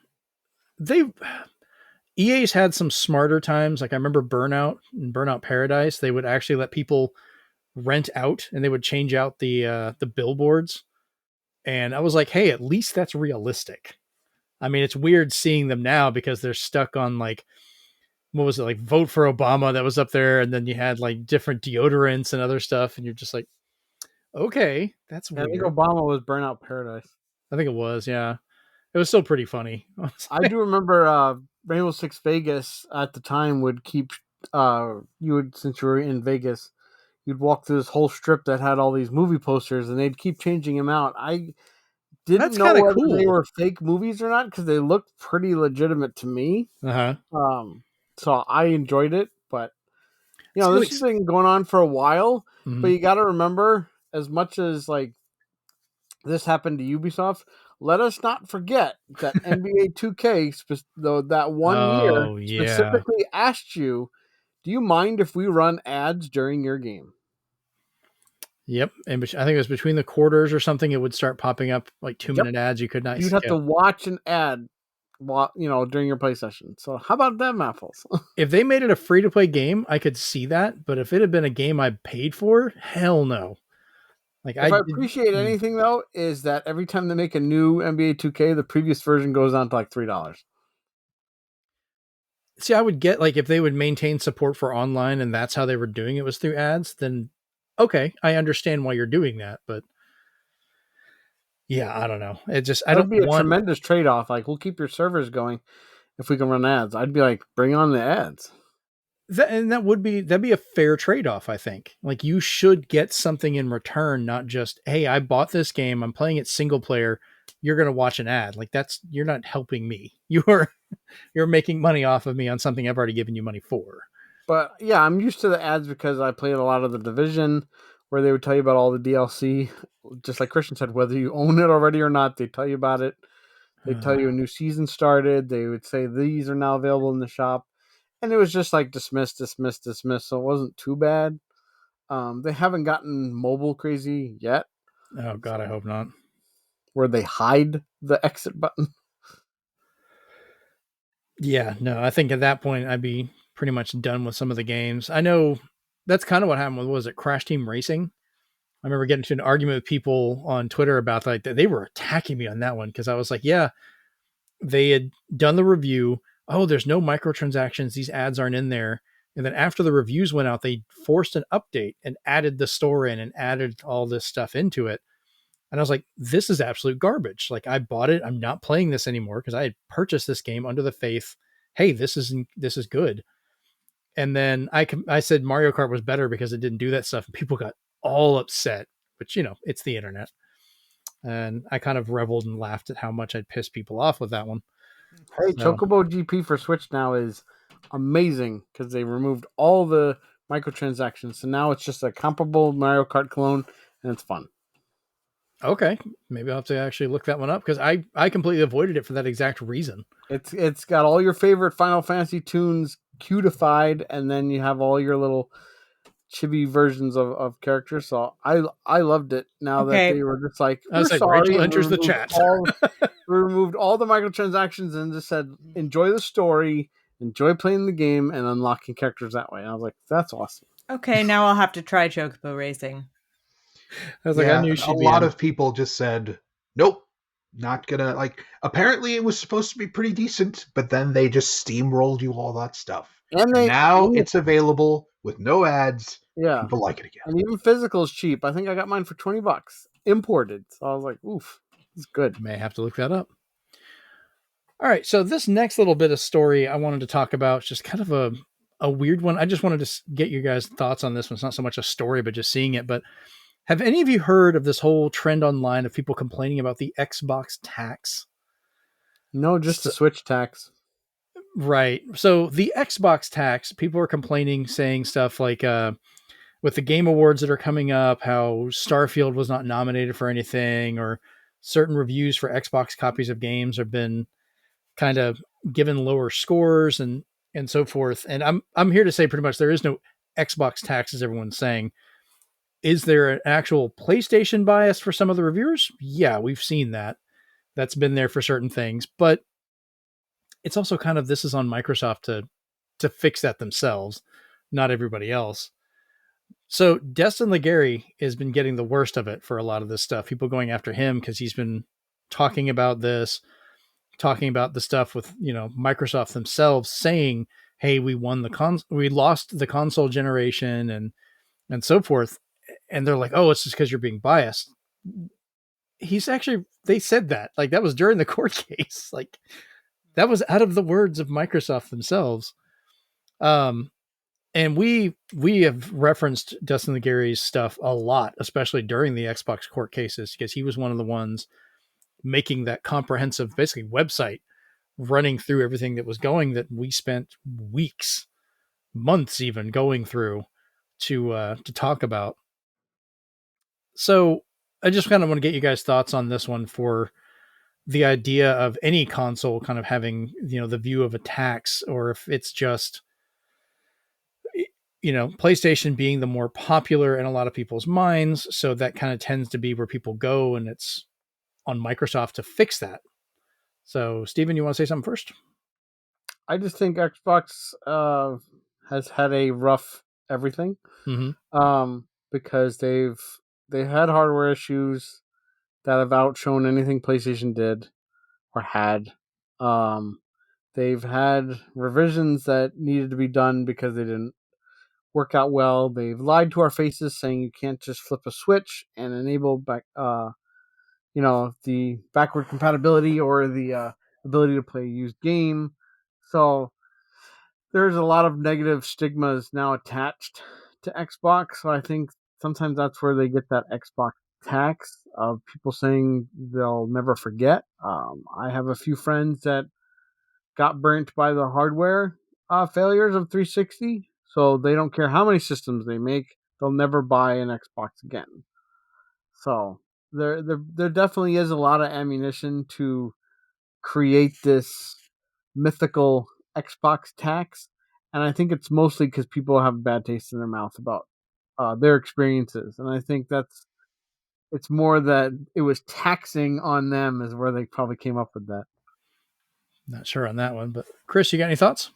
EA's had some smarter times. Like I remember Burnout and Burnout Paradise, they would actually let people rent out and they would change out the billboards. And I was like, hey, at least that's realistic. I mean, it's weird seeing them now because they're stuck on like, what was it, like vote for Obama that was up there, and then you had like different deodorants and other stuff, and you're just like, okay, that's weird. I think Obama was Burnout Paradise. I think it was, yeah. It was still pretty funny. I do remember Rainbow Six Vegas at the time would keep since you were in Vegas, you'd walk through this whole strip that had all these movie posters, and they'd keep changing them out. I didn't know whether they were fake movies or not because they looked pretty legitimate to me. So I enjoyed it, but this has been going on for a while. Mm-hmm. But you got to remember, as much as like this happened to Ubisoft, let us not forget that NBA 2K, though that one year specifically asked you, do you mind if we run ads during your game? Yep, and I think it was between the quarters or something. It would start popping up like 2-minute ads. You could not. You'd have to watch an ad, during your play session. So how about them apples? If they made it a free to play game, I could see that. But if it had been a game I paid for, hell no. Like I appreciate anything though, is that every time they make a new NBA 2K, the previous version goes down to like $3. See, I would get like if they would maintain support for online and that's how they were doing it was through ads, then okay, I understand why you're doing that, but yeah, I don't know. It just I don't be a tremendous trade-off. Like we'll keep your servers going if we can run ads. I'd be like, bring on the ads. That'd be a fair trade-off, I think. Like you should get something in return, not just, hey, I bought this game, I'm playing it single player, you're gonna watch an ad. Like you're not helping me. You're making money off of me on something I've already given you money for. But yeah, I'm used to the ads because I played a lot of the Division where they would tell you about all the DLC. Just like Christian said, whether you own it already or not, they tell you about it. They tell you a new season started. They would say these are now available in the shop. And it was just like dismiss. So it wasn't too bad. They haven't gotten mobile crazy yet. Oh God, I hope not. Where they hide the exit button. Yeah, no, I think at that point I'd be pretty much done with some of the games. I know that's kind of what happened with, was it Crash Team Racing? I remember getting into an argument with people on Twitter about like that. They were attacking me on that one because I was like, yeah, they had done the review. Oh, there's no microtransactions. These ads aren't in there. And then after the reviews went out, they forced an update and added the store in and added all this stuff into it. And I was like, this is absolute garbage. Like I bought it. I'm not playing this anymore because I had purchased this game under the faith, hey, this is good. And then I said Mario Kart was better because it didn't do that stuff. And people got all upset, which, it's the internet. And I kind of reveled and laughed at how much I'd pissed people off with that one. Hey, Chocobo GP for Switch now is amazing because they removed all the microtransactions. So now it's just a comparable Mario Kart clone and it's fun. Okay. Maybe I'll have to actually look that one up because I completely avoided it for that exact reason. It's got all your favorite Final Fantasy tunes cutified, and then you have all your little chibi versions of characters. So I loved it. Now that Okay. they were just like, I was we're like, sorry, Rachel and enters the chat. we removed all the microtransactions and just said, enjoy the story, enjoy playing the game, and unlocking characters that way. And I was like, that's awesome. Okay, now I'll have to try Chocobo Racing. I was like, I knew a she'd be lot in. of people just said, nope, not gonna. Like, apparently it was supposed to be pretty decent, but then they just steamrolled you all that stuff. And Now it's available with no ads. yeah, People like it again. and even physical is cheap. I think I got mine for $20 imported. So I was like, oof, it's good. May have to look that up. All right, so this next little bit of story I wanted to talk about is just kind of a weird one. I just wanted to get you guys' thoughts on this one. It's not so much a story, but just seeing it. But have any of you heard of this whole trend online of people complaining about the Xbox tax? No, just the Switch tax. Right. So the Xbox tax, people are complaining, saying stuff like with the Game Awards that are coming up, how Starfield was not nominated for anything, or certain reviews for Xbox copies of games have been kind of given lower scores and so forth. And I'm here to say pretty much there is no Xbox tax, as everyone's saying. Is there an actual PlayStation bias for some of the reviewers? Yeah, we've seen that. That's been there for certain things, but it's also kind of, this is on Microsoft to fix that themselves, not everybody else. So Destin Legary has been getting the worst of it for a lot of this stuff. People going after him because he's been talking about this, talking about the stuff with, Microsoft themselves saying, hey, we lost the console generation and so forth. And they're like, oh, it's just because you're being biased. They said that, like, that was during the court case. Like, that was out of the words of Microsoft themselves. And we have referenced Dustin Legary's stuff a lot, especially during the Xbox court cases, because he was one of the ones making that comprehensive, basically, website running through everything that was going, that we spent weeks, months even going through to talk about. So I just kind of want to get you guys' thoughts on this one, for the idea of any console kind of having, the view of a tax, or if it's just, PlayStation being the more popular in a lot of people's minds. So that kind of tends to be where people go, and it's on Microsoft to fix that. So Steven, you want to say something first? I just think Xbox has had a rough everything. Mm-hmm. Because they had hardware issues that have outshone anything PlayStation did or had. They've had revisions that needed to be done because they didn't work out well. They've lied to our faces, saying you can't just flip a switch and enable back, the backward compatibility or the ability to play a used game. So there's a lot of negative stigmas now attached to Xbox. So I think sometimes that's where they get that Xbox tax of people saying they'll never forget. I have a few friends that got burnt by the hardware failures of 360, so they don't care how many systems they make, they'll never buy an Xbox again. So there definitely is a lot of ammunition to create this mythical Xbox tax, and I think it's mostly because people have a bad taste in their mouth about their experiences, and I think it's more that it was taxing on them is where they probably came up with that. Not sure on that one, but Chris, you got any thoughts?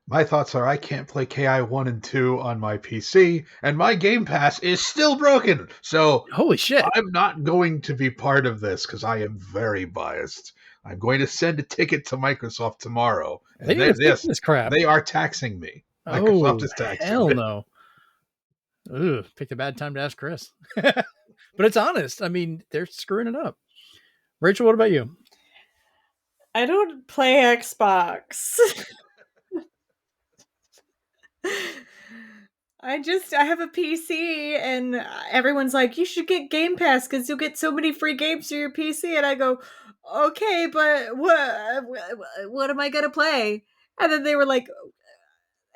My thoughts are, I can't play KI 1 and 2 on my PC, and my Game Pass is still broken. So Holy shit. I'm not going to be part of this because I am very biased. I'm going to send a ticket to Microsoft tomorrow. And They didn't fix this crap. They are taxing me. Microsoft is taxing hell me. No. Ooh, picked a bad time to ask Chris. But it's honest. I mean, they're screwing it up. Rachel, what about you? I don't play Xbox. I have a PC, and everyone's like, you should get Game Pass because you'll get so many free games to your PC. And I go, okay, but what am I going to play? And then they were like,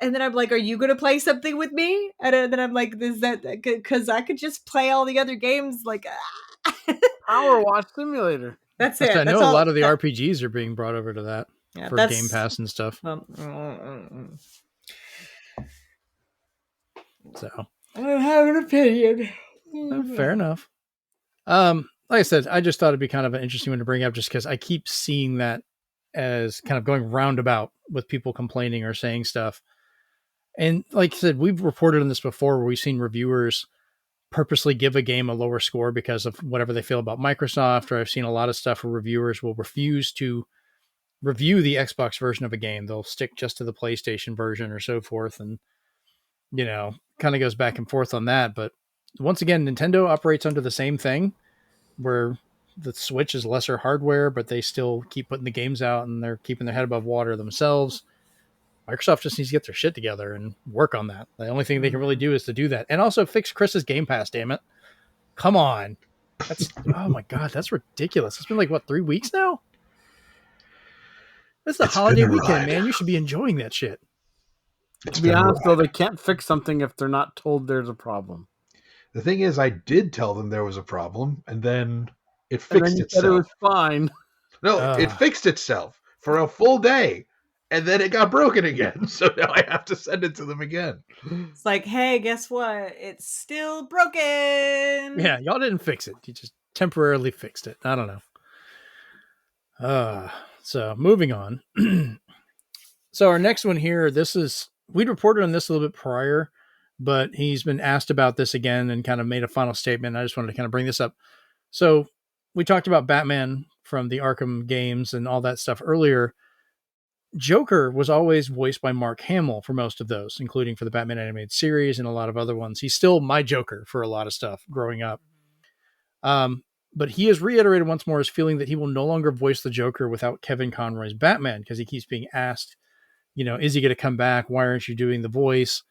and then I'm like, are you going to play something with me? And then I'm like, is that because I could just play all the other games? Like, Power Wash Simulator. That's it. I know That's a all, lot of the RPGs are being brought over to that. Yeah, for that's Game Pass and stuff. So I don't have an opinion. fair enough. Like I said, I just thought it'd be kind of an interesting one to bring up just because I keep seeing that as kind of going roundabout with people complaining or saying stuff. And like I said, we've reported on this before where we've seen reviewers purposely give a game a lower score because of whatever they feel about Microsoft, or I've seen a lot of stuff where reviewers will refuse to review the Xbox version of a game. They'll stick just to the PlayStation version or so forth. And, kind of goes back and forth on that. But once again, Nintendo operates under the same thing where the Switch is lesser hardware, but they still keep putting the games out and they're keeping their head above water themselves. Microsoft just needs to get their shit together and work on that. The only thing they can really do is to do that. And also fix Chris's Game Pass, damn it. Come on. Oh my God, that's ridiculous. It's been like, 3 weeks now? It's the holiday weekend, man. You should be enjoying that shit. To be honest, though, they can't fix something if they're not told there's a problem. The thing is, I did tell them there was a problem, and then it fixed itself. Said it was fine. No, it fixed itself for a full day, and then it got broken again. So now I have to send it to them again. It's like, hey, guess what? It's still broken. Yeah, y'all didn't fix it. You just temporarily fixed it. I don't know. So moving on. So our next one here, we'd reported on this a little bit prior, but he's been asked about this again and kind of made a final statement. I just wanted to kind of bring this up. So we talked about Batman from the Arkham games and all that stuff earlier. Joker was always voiced by Mark Hamill for most of those, including for the Batman animated series and a lot of other ones. He's still my Joker for a lot of stuff growing up. But he has reiterated once more his feeling that he will no longer voice the Joker without Kevin Conroy's Batman, because he keeps being asked, is he going to come back? Why aren't you doing the voice?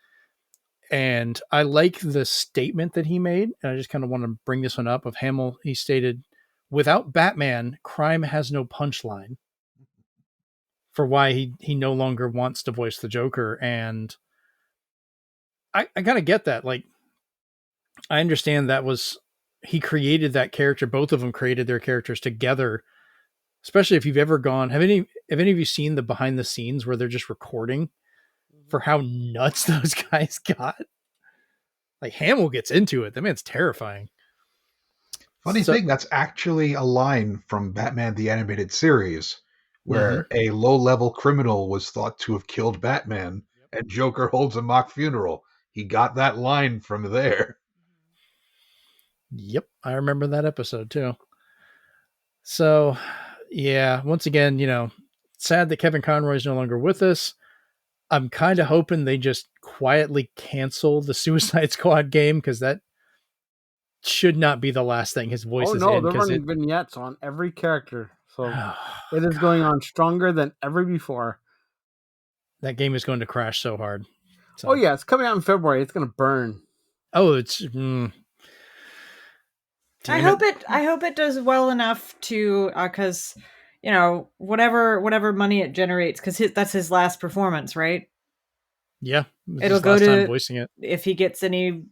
And I like the statement that he made. And I just kind of want to bring this one up of Hamill. He stated, without Batman, crime has no punchline, for why he no longer wants to voice the Joker. And I kind of get that. Like, I understand he created that character. Both of them created their characters together. Especially if you've ever gone, have any of you seen the behind the scenes where they're just recording for how nuts those guys got? Like, Hamill gets into it. That man's terrifying. Funny thing, that's actually a line from Batman the Animated Series, where a low-level criminal was thought to have killed Batman, and Joker holds a mock funeral. He got that line from there. Yep, I remember that episode too. So, yeah, once again, sad that Kevin Conroy is no longer with us. I'm kind of hoping they just quietly cancel the Suicide Squad game, because that should not be the last thing his voice is in. Oh no, they're running vignettes on every character. So it is going on stronger than ever before. That game is going to crash so hard. So. Oh yeah, it's coming out in February. It's going to burn. Oh, it's... I hope it does well enough to, because, whatever money it generates, because that's his last performance, right? Yeah, it'll go to voicing it. If he gets any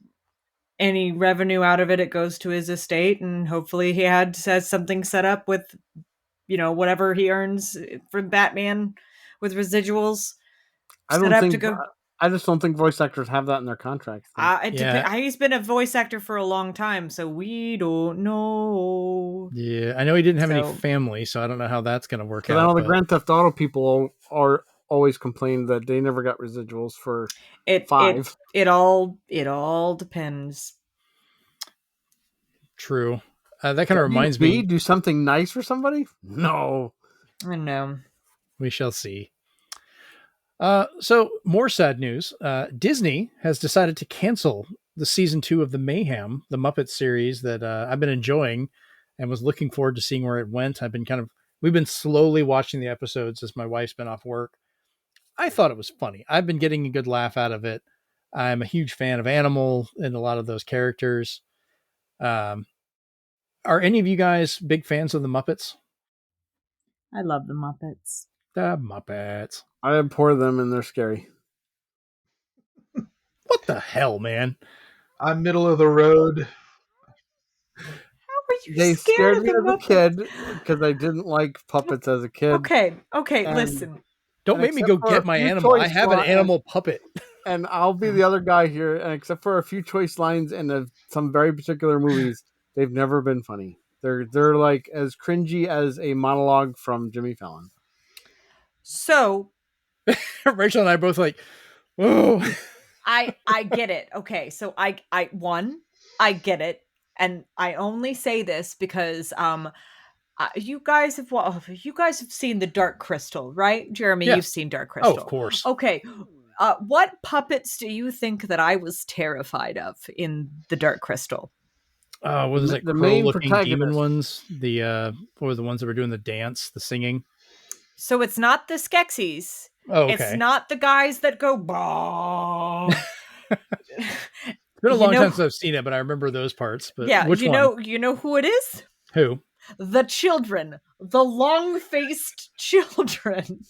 revenue out of it, it goes to his estate, and hopefully he has something set up with, whatever he earns from Batman with residuals. I just don't think voice actors have that in their contracts. He's been a voice actor for a long time, so we don't know. Yeah, I know he didn't have any family, so I don't know how that's going to work out. I know the Grand Theft Auto people are always complained that they never got residuals for 5. It all depends. True. That kind of reminds me. Do something nice for somebody? No. I know. We shall see. So more sad news. Disney has decided to cancel the season 2 of the Mayhem, the Muppets series that I've been enjoying and was looking forward to seeing where it went. We've been slowly watching the episodes as my wife's been off work. I thought it was funny. I've been getting a good laugh out of it. I'm a huge fan of Animal and a lot of those characters. Are any of you guys big fans of the Muppets? I love the Muppets. The Muppets. I abhor them and they're scary. What the hell, man? I'm middle of the road. How are they scared of me the as a Muppets. kid because I didn't like puppets as a kid. Okay, And- listen. Don't make me go except for a get my few animal. I choice have an li- animal puppet. and I'll be the other guy here. And except for a few choice lines in some very particular movies, they've never been funny. They're like as cringy as a monologue from Jimmy Fallon. So Rachel and I are both like, oh. I get it. Okay, so I get it, and I only say this because you guys have seen the Dark Crystal, right? Jeremy, Yeah. you've seen Dark Oh, Crystal. of course. Okay. What puppets do you think that I was terrified of in the Dark Crystal? What was like The main crow-looking demon protagonist. ones? What were the ones that were doing the dance, the singing? So it's not the Skeksis. Oh, okay. It's not the guys that go bah. It's been a long time since I've seen it, but I remember those parts. But yeah, which one? you know who it is? Who? The children, the long-faced children.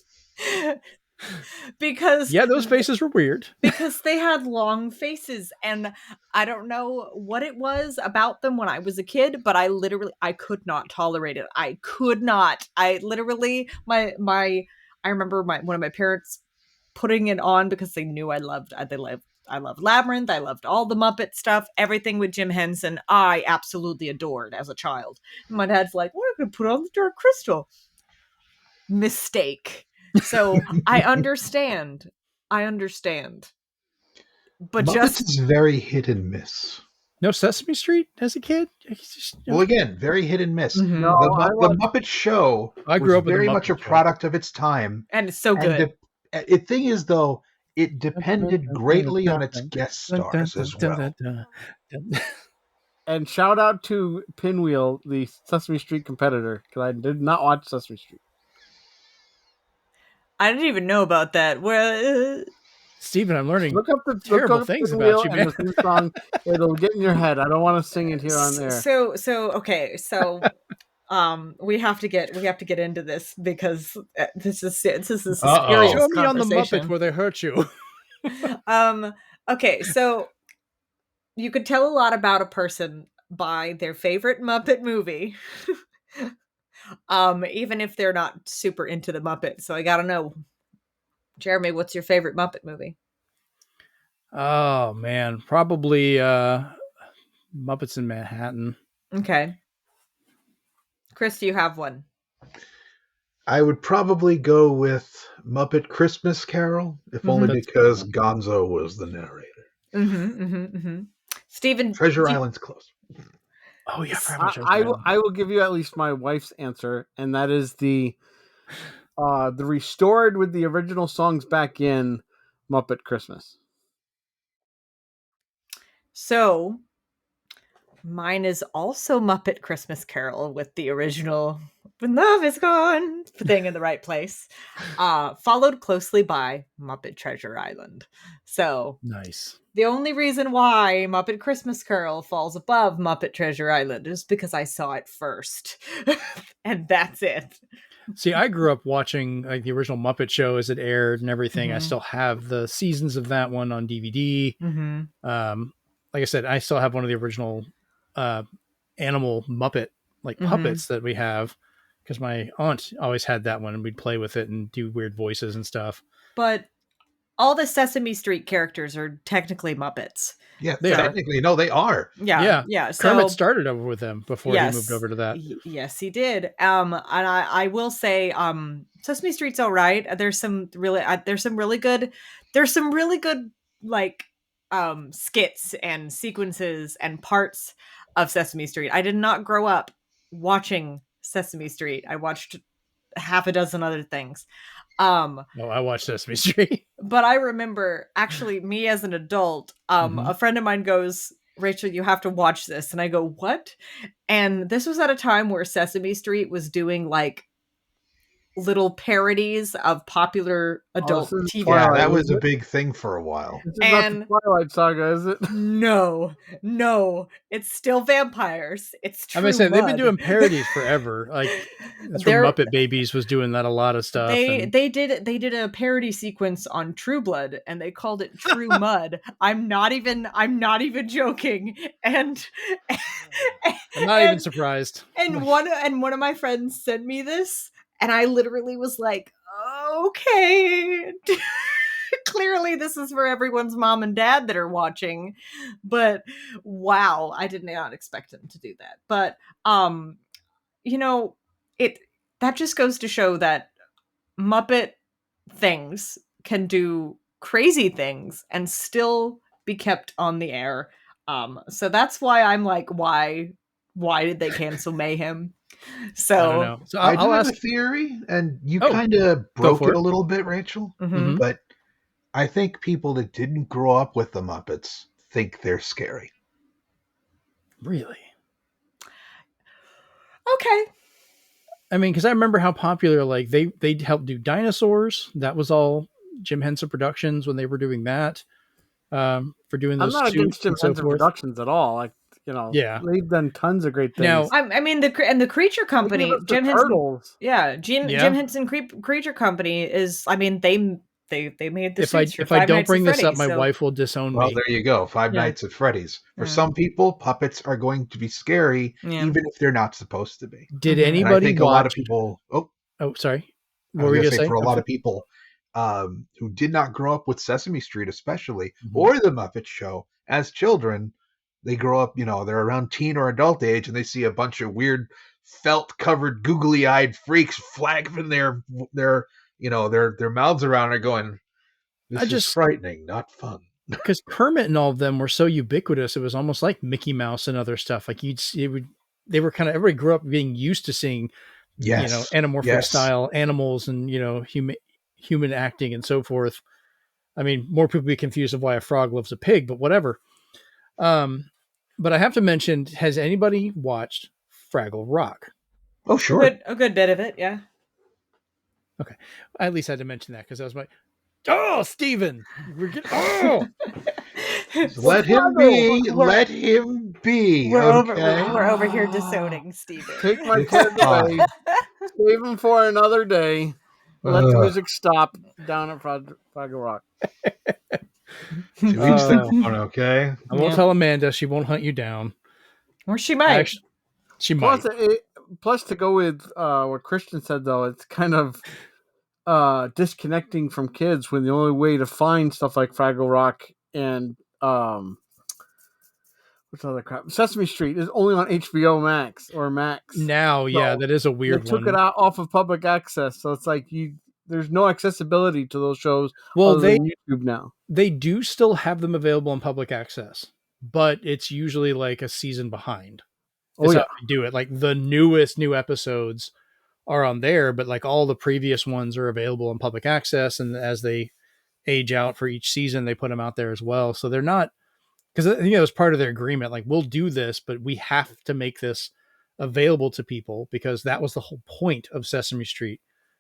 Because Yeah, those faces were weird. because they had long faces, and I don't know what it was about them when I was a kid, but I could not tolerate it. I could not. I literally I remember one of my parents putting it on because they knew I loved Labyrinth. I loved all the Muppet stuff, everything with Jim Henson. I absolutely adored as a child. And my dad's like, "Well, I'm gonna put on the Dark Crystal." Mistake. So I understand. But Muppets is very hit and miss. No Sesame Street as a kid? Well, again, very hit and miss. Mhm. No, The Muppet Show I grew was up with the very Muppet much a Show. product of its time. And it's so good. The thing is, though, it depended greatly on its guest stars as well. And shout out to Pinwheel, the Sesame Street competitor, because I did not watch Sesame Street. I didn't even know about that. Well, Steven, I'm learning Look up the terrible things Pinwheel about you, and man. the theme song. It'll get in your head. I don't want to sing it here on there. So we have to get into this because this is a serious Show me on the conversation. Muppet where they hurt you. Okay, so you could tell a lot about a person by their favorite Muppet movie. Even if they're not super into the Muppets. So I gotta know, Jeremy, what's your favorite Muppet movie? Oh man, probably Muppets in Manhattan. Okay. Chris, do you have one? I would probably go with Muppet Christmas Carol, if only That's because good. Gonzo was the narrator. Stephen, Treasure Island's close. Oh yeah, I will give you at least my wife's answer, and that is the restored with the original songs back in Muppet Christmas. So mine is also Muppet Christmas Carol with the original "When Love Is Gone" thing in the right place, followed closely by Muppet Treasure Island. So nice. The only reason why Muppet Christmas Carol falls above Muppet Treasure Island is because I saw it first. And that's it. See, I grew up watching like the original Muppet Show as it aired and everything. I still have the seasons of that one on DVD. Like I said, I still have one of the original animal Muppet puppets that we have because my aunt always had that one and we'd play with it and do weird voices and stuff. But all the Sesame Street characters are technically Muppets. Yeah, technically, no, they are. Yeah. So Kermit started over with them before he moved over to that. Yes, he did. And I will say, Sesame Street's all right. There's some really good like skits and sequences and parts of Sesame Street. I did not grow up watching Sesame Street. I watched half a dozen other things. I watched Sesame Street. But I remember actually me as an adult, a friend of mine goes, "Rachel, you have to watch this." And I go, "What?" And this was at a time where Sesame Street was doing like little parodies of popular adult this is TV. Yeah, Twilight, that was isn't a it? big thing for a while. This is not the And Twilight Saga, is it? no, it's still vampires. It's true. I'm gonna say they've been mud. doing parodies forever. Like that's where They're- Muppet Babies was doing that a lot of stuff. and They did a parody sequence on True Blood and they called it True Mud. I'm not even joking. And I'm not even surprised. and one of my friends sent me this and I literally was like, okay. Clearly this is for everyone's mom and dad that are watching. But wow, I did not expect him to do that. But that just goes to show that Muppet things can do crazy things and still be kept on the air. So that's why I'm like, why did they cancel Mayhem? So I don't know. So I do I'll have ask. a theory, and you Oh, kind of broke for it it. a little bit, Rachel. mhm. But I think people that didn't grow up with the Muppets think they're scary. Really? Okay. I mean, because I remember how popular like they helped do dinosaurs. That was all Jim Henson Productions when they were doing that. For doing I'm those not against suits Jim and so Henson forth. Productions at all. Like, Yeah. they've done tons of great things. Now- I mean the Creature They Company, gave us the Jim Henson. Turtles. Yeah, Jim Yeah. Henson Creature Company is. I mean they made the If I suits for if I Five don't Nights at bring this up, Freddy's, my so- wife will disown Well, me. there you go. Five Yeah. Nights at Freddy's. For Yeah. some people, puppets are going to be scary, Yeah. even if they're not supposed to be. Did Mhm. And I And I anybody think watch? a lot of people. Oh, sorry. I What was were you going gonna to say, say? for a lot of people who did not grow up with Sesame Street, especially, Mhm. or the Muppet Show as children, they grow up, they're around teen or adult age, and they see a bunch of weird felt-covered, googly-eyed freaks flapping their mouths around and going, "This is frightening, not fun." Because Kermit and all of them were so ubiquitous, it was almost like Mickey Mouse and other stuff. Like they were kind of, everybody grew up being used to seeing, Yes, anamorphic yes. style animals and human acting and so forth. I mean, more people be confused of why a frog loves a pig, but whatever. But I have to mention, has anybody watched Fraggle Rock? Oh, sure. a good bit of it, yeah. Okay, I at least had to mention that because that was my. Oh, Steven! We're getting. Oh, Let him be. Let him be. We're Okay. over here disowning Steven. Take my It's kids away. fine. Save them for another day. Let the Ugh. music stop down at Fraggle Rock. To each their own, okay? I won't Yeah. tell Amanda. She won't hunt you down. Or she might. Actually, she might. Plus, to go with what Christian said, though, it's kind of disconnecting from kids when the only way to find stuff like Fraggle Rock and what's other crap, Sesame Street, is only on HBO Max or Max. Now, yeah, that is a weird They took one. it out off of public access, so it's like there's no accessibility to those shows. Well, other than YouTube now. They do still have them available in public access, but it's usually like a season behind. Oh, yeah. How they do it. Like the newest new episodes are on there, but like all the previous ones are available in public access, and as they age out for each season, they put them out there as well. So they're not, because it was part of their agreement. Like, we'll do this, but we have to make this available to people, because that was the whole point of Sesame Street,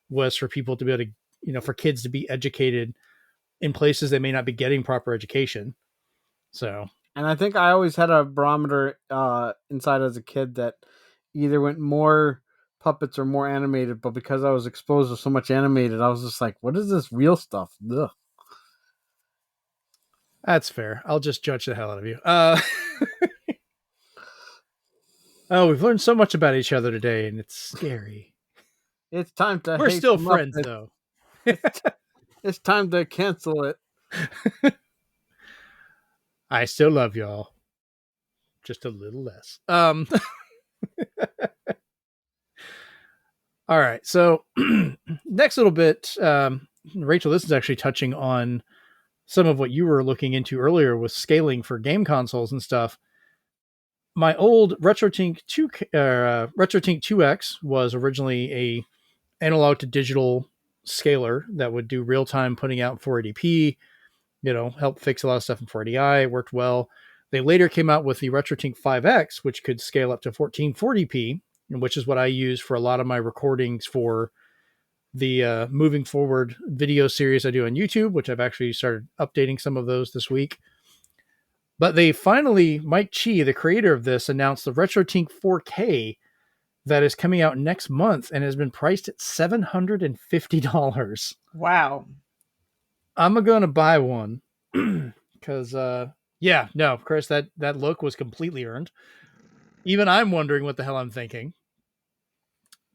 was for people to be able to, for kids to be educated in places they may not be getting proper education. So, and I think I always had a barometer inside as a kid that either went more puppets or more animated, but because I was exposed to so much animated, I was just like, what is this real stuff? Ugh. That's fair. I'll just judge the hell out of you. Oh, we've learned so much about each other today, and it's scary. It's time to We're hate still the friends, Muppets. though. It's time to cancel it. I still love y'all. Just a little less. All right. So next little bit, Rachel, this is actually touching on some of what you were looking into earlier with scaling for game consoles and stuff. My old RetroTINK 2X was originally a analog to digital scaler that would do real time putting out in 480p, help fix a lot of stuff in 480i. It worked well. They later came out with the RetroTINK 5X, which could scale up to 1440p, which is what I use for a lot of my recordings for the moving forward video series I do on YouTube, which I've actually started updating some of those this week. But they finally, Mike Chi, the creator of this, announced the RetroTINK 4K that is coming out next month and has been priced at $750. Wow. I'm going to buy one because, yeah, no, Chris, that look was completely earned. Even I'm wondering what the hell I'm thinking.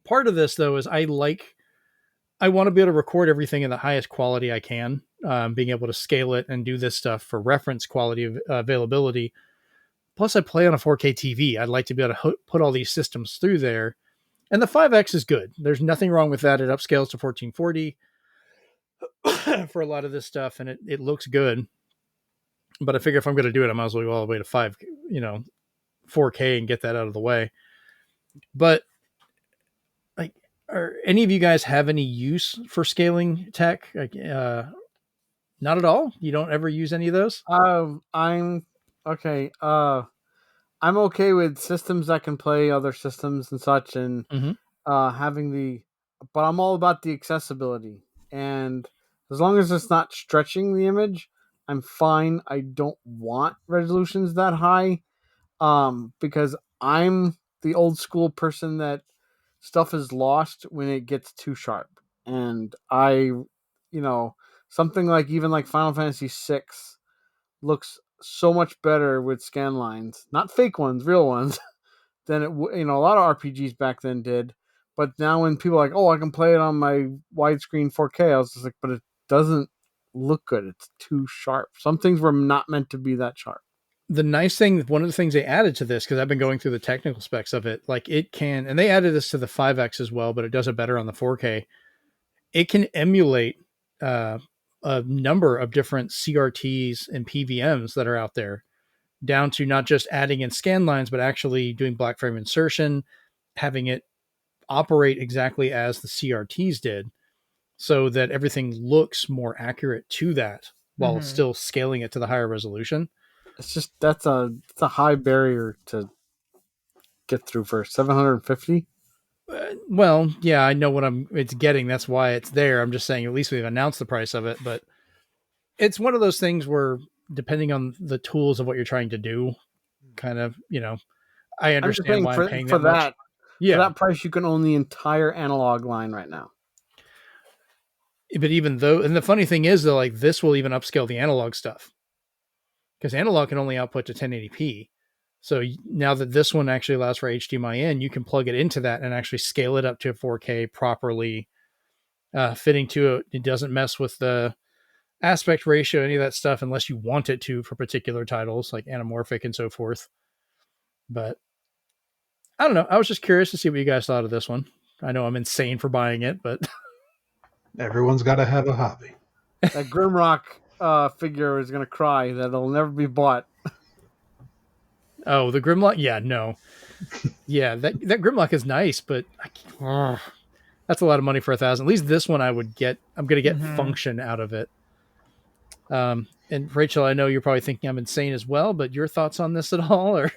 Part of this, though, is I want to be able to record everything in the highest quality I can, being able to scale it and do this stuff for reference quality of availability. Plus, I play on a 4K TV. I'd like to be able to put all these systems through there. And the 5X is good. There's nothing wrong with that. It upscales to 1440 for a lot of this stuff, and it looks good. But I figure if I'm going to do it, I might as well go all the way to 4K and get that out of the way. But like, are any of you guys have any use for scaling tech? Like, not at all. You don't ever use any of those? I'm okay. I'm okay with systems that can play other systems and such, and having but I'm all about the accessibility. And as long as it's not stretching the image, I'm fine. I don't want resolutions that high, because I'm the old school person that stuff is lost when it gets too sharp. And something like even like Final Fantasy VI looks so much better with scan lines, not fake ones, real ones, than a lot of RPGs back then did. But now when people are like, oh, I can play it on my widescreen 4K, I was just like, but it doesn't look good. It's too sharp. Some things were not meant to be that sharp. The nice thing, one of the things they added to this, because I've been going through the technical specs of it, like it can, and they added this to the 5X as well, but it does it better on the 4K. It can emulate a number of different CRTs and PVMs that are out there, down to not just adding in scan lines, but actually doing black frame insertion, having it operate exactly as the CRTs did, so that everything looks more accurate to that while still scaling it to the higher resolution. It's just it's a high barrier to get through for 750. Well, yeah, I know what it's getting. That's why it's there. I'm just saying, at least we've announced the price of it, but it's one of those things where, depending on the tools of what you're trying to do, kind of, I understand why I'm paying for that much. That. Yeah. For that price, you can own the entire analog line right now. But even though, and the funny thing is, though, like this will even upscale the analog stuff, because analog can only output to 1080p. So now that this one actually allows for HDMI in, you can plug it into that and actually scale it up to 4K properly, fitting to it. It doesn't mess with the aspect ratio, any of that stuff, unless you want it to for particular titles like anamorphic and so forth. But I don't know. I was just curious to see what you guys thought of this one. I know I'm insane for buying it, but everyone's got to have a hobby. That Grimrock figure is going to cry that it'll never be bought. Oh, the Grimlock? Yeah, no. Yeah, that Grimlock is nice, but that's a lot of money for $1,000. At least this one I'm going to get function out of it. And Rachel, I know you're probably thinking I'm insane as well, but your thoughts on this at all? Or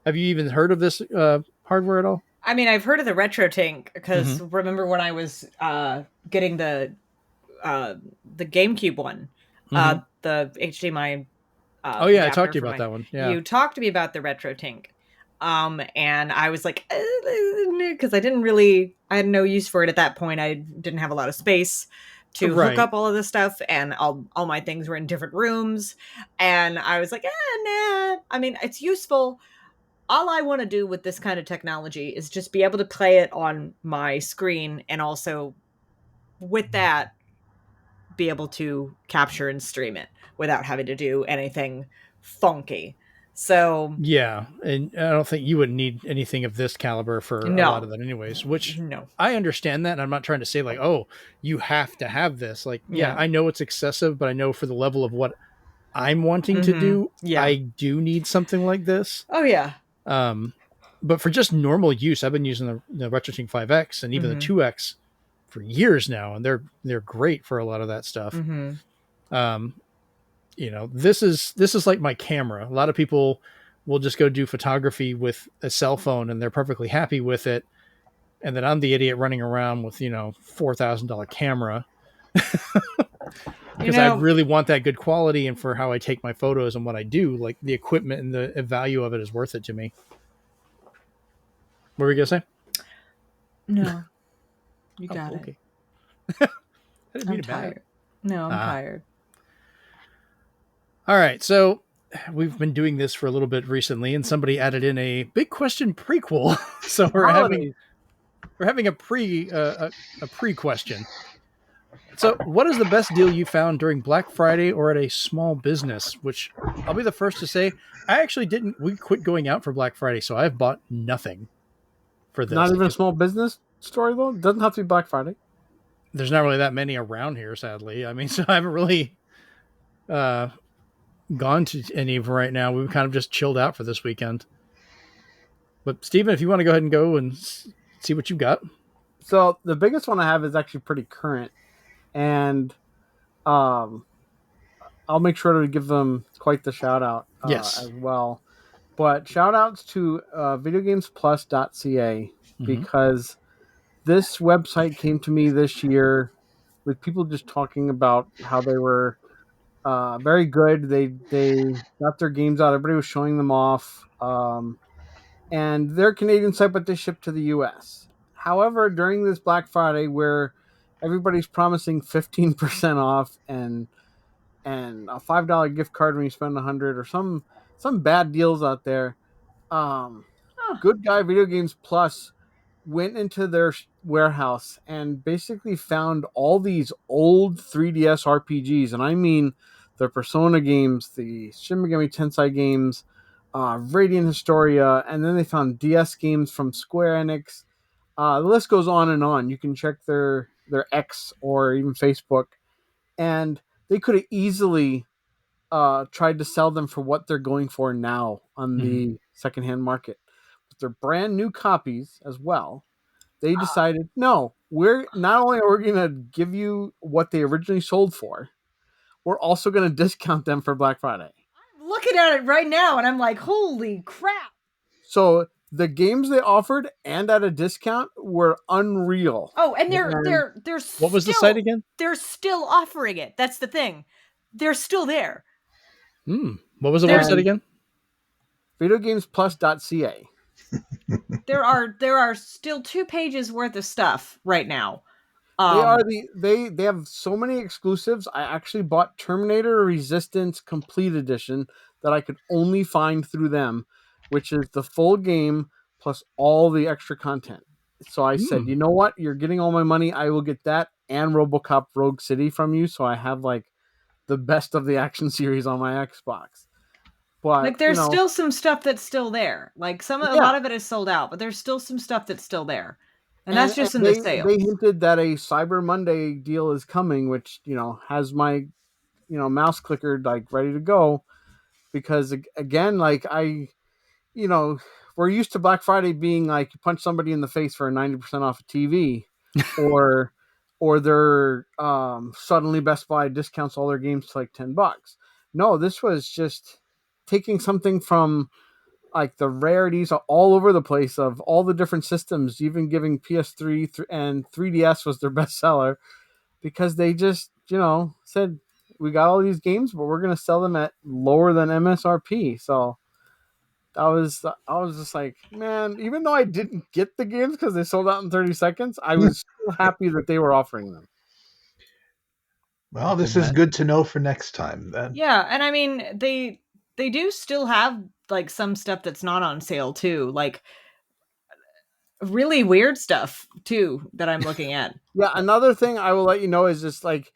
have you even heard of this hardware at all? I mean, I've heard of the RetroTINK because remember when I was getting the GameCube one, the HDMI. Oh yeah, I talked to you about that one. Yeah, you talked to me about the RetroTINK, and I was like, because I had no use for it at that point. I didn't have a lot of space to hook up all of this stuff, and all my things were in different rooms, and I was like, nah. I mean, it's useful. All I want to do with this kind of technology is just be able to play it on my screen, and also with that, be able to capture and stream it without having to do anything funky. So yeah, and I don't think you would need anything of this caliber for a lot of that anyways, which I understand that. And I'm not trying to say like, oh, you have to have this. Like, yeah, I know it's excessive, but I know for the level of what I'm wanting to do, I do need something like this. Oh yeah. But for just normal use, I've been using the RetroTINK 5X and even the 2X for years now, and they're great for a lot of that stuff. This is like my camera. A lot of people will just go do photography with a cell phone and they're perfectly happy with it. and then I'm the idiot running around with $4,000 camera because I really want that good quality, and for how I take my photos and what I do, like the equipment and the value of it is worth it to me. What were you gonna say? No, you got it. Okay. I didn't mean I'm to bad. tired. No, I'm tired. All right, so we've been doing this for a little bit recently, and somebody added in a big question prequel. So we're having a pre question. So, what is the best deal you found during Black Friday or at a small business? Which I'll be the first to say, I actually didn't. We quit going out for Black Friday, so I've bought nothing for this. Not even a small business store, though? It doesn't have to be Black Friday. There's not really that many around here, sadly. I mean, so I haven't really gone to any of them right now. We've kind of just chilled out for this weekend. But, Steven, if you want to go ahead and go and see what you've got. So, the biggest one I have is actually pretty current. And I'll make sure to give them quite the shout out as well. But shout outs to videogamesplus.ca because this website came to me this year with people just talking about how they were very good. They got their games out. Everybody was showing them off. And they're a Canadian site, but they ship to the US. However, during this Black Friday where everybody's promising 15% off and a $5 gift card when you spend $100 or some bad deals out there. Good Guy Video Games Plus went into their warehouse and basically found all these old 3DS RPGs, and I mean the Persona games, the Shin Megami Tensei games, Radiant Historia, and then they found DS games from Square Enix. The list goes on and on. You can check their X or even Facebook, and they could have easily tried to sell them for what they're going for now on the secondhand market. But they're brand new copies as well. They decided, no, we're not only are we going to give you what they originally sold for, we're also going to discount them for Black Friday. I'm looking at it right now, and I'm like, holy crap. So the games they offered and at a discount were unreal. Oh, and they're what was the site again? They're still offering it. That's the thing. They're still there. What was the website again? Videogamesplus.ca. There are still 2 pages worth of stuff right now. They have so many exclusives. I actually bought Terminator Resistance Complete Edition that I could only find through them, which is the full game plus all the extra content. So I said, you know what? You're getting all my money. I will get that and RoboCop Rogue City from you. So I have like the best of the action series on my Xbox. But like there's still some stuff that's still there. Like a lot of it is sold out, but there's still some stuff that's still there. And that's just in the sales. They hinted that a Cyber Monday deal is coming, which, has my, mouse clicker like ready to go. Because again, like we're used to Black Friday being like you punch somebody in the face for a 90% off a TV, or they're suddenly Best Buy discounts all their games to like $10. No, this was just taking something from like the rarities all over the place of all the different systems, even giving PS3 and 3DS was their best seller because they just, said, we got all these games, but we're going to sell them at lower than MSRP. So I was just like, man, even though I didn't get the games because they sold out in 30 seconds, I was so happy that they were offering them. Well, this is good to know for next time then. Yeah, and I mean, they do still have like some stuff that's not on sale too, like really weird stuff too that I'm looking at. Yeah, another thing I will let you know is just like,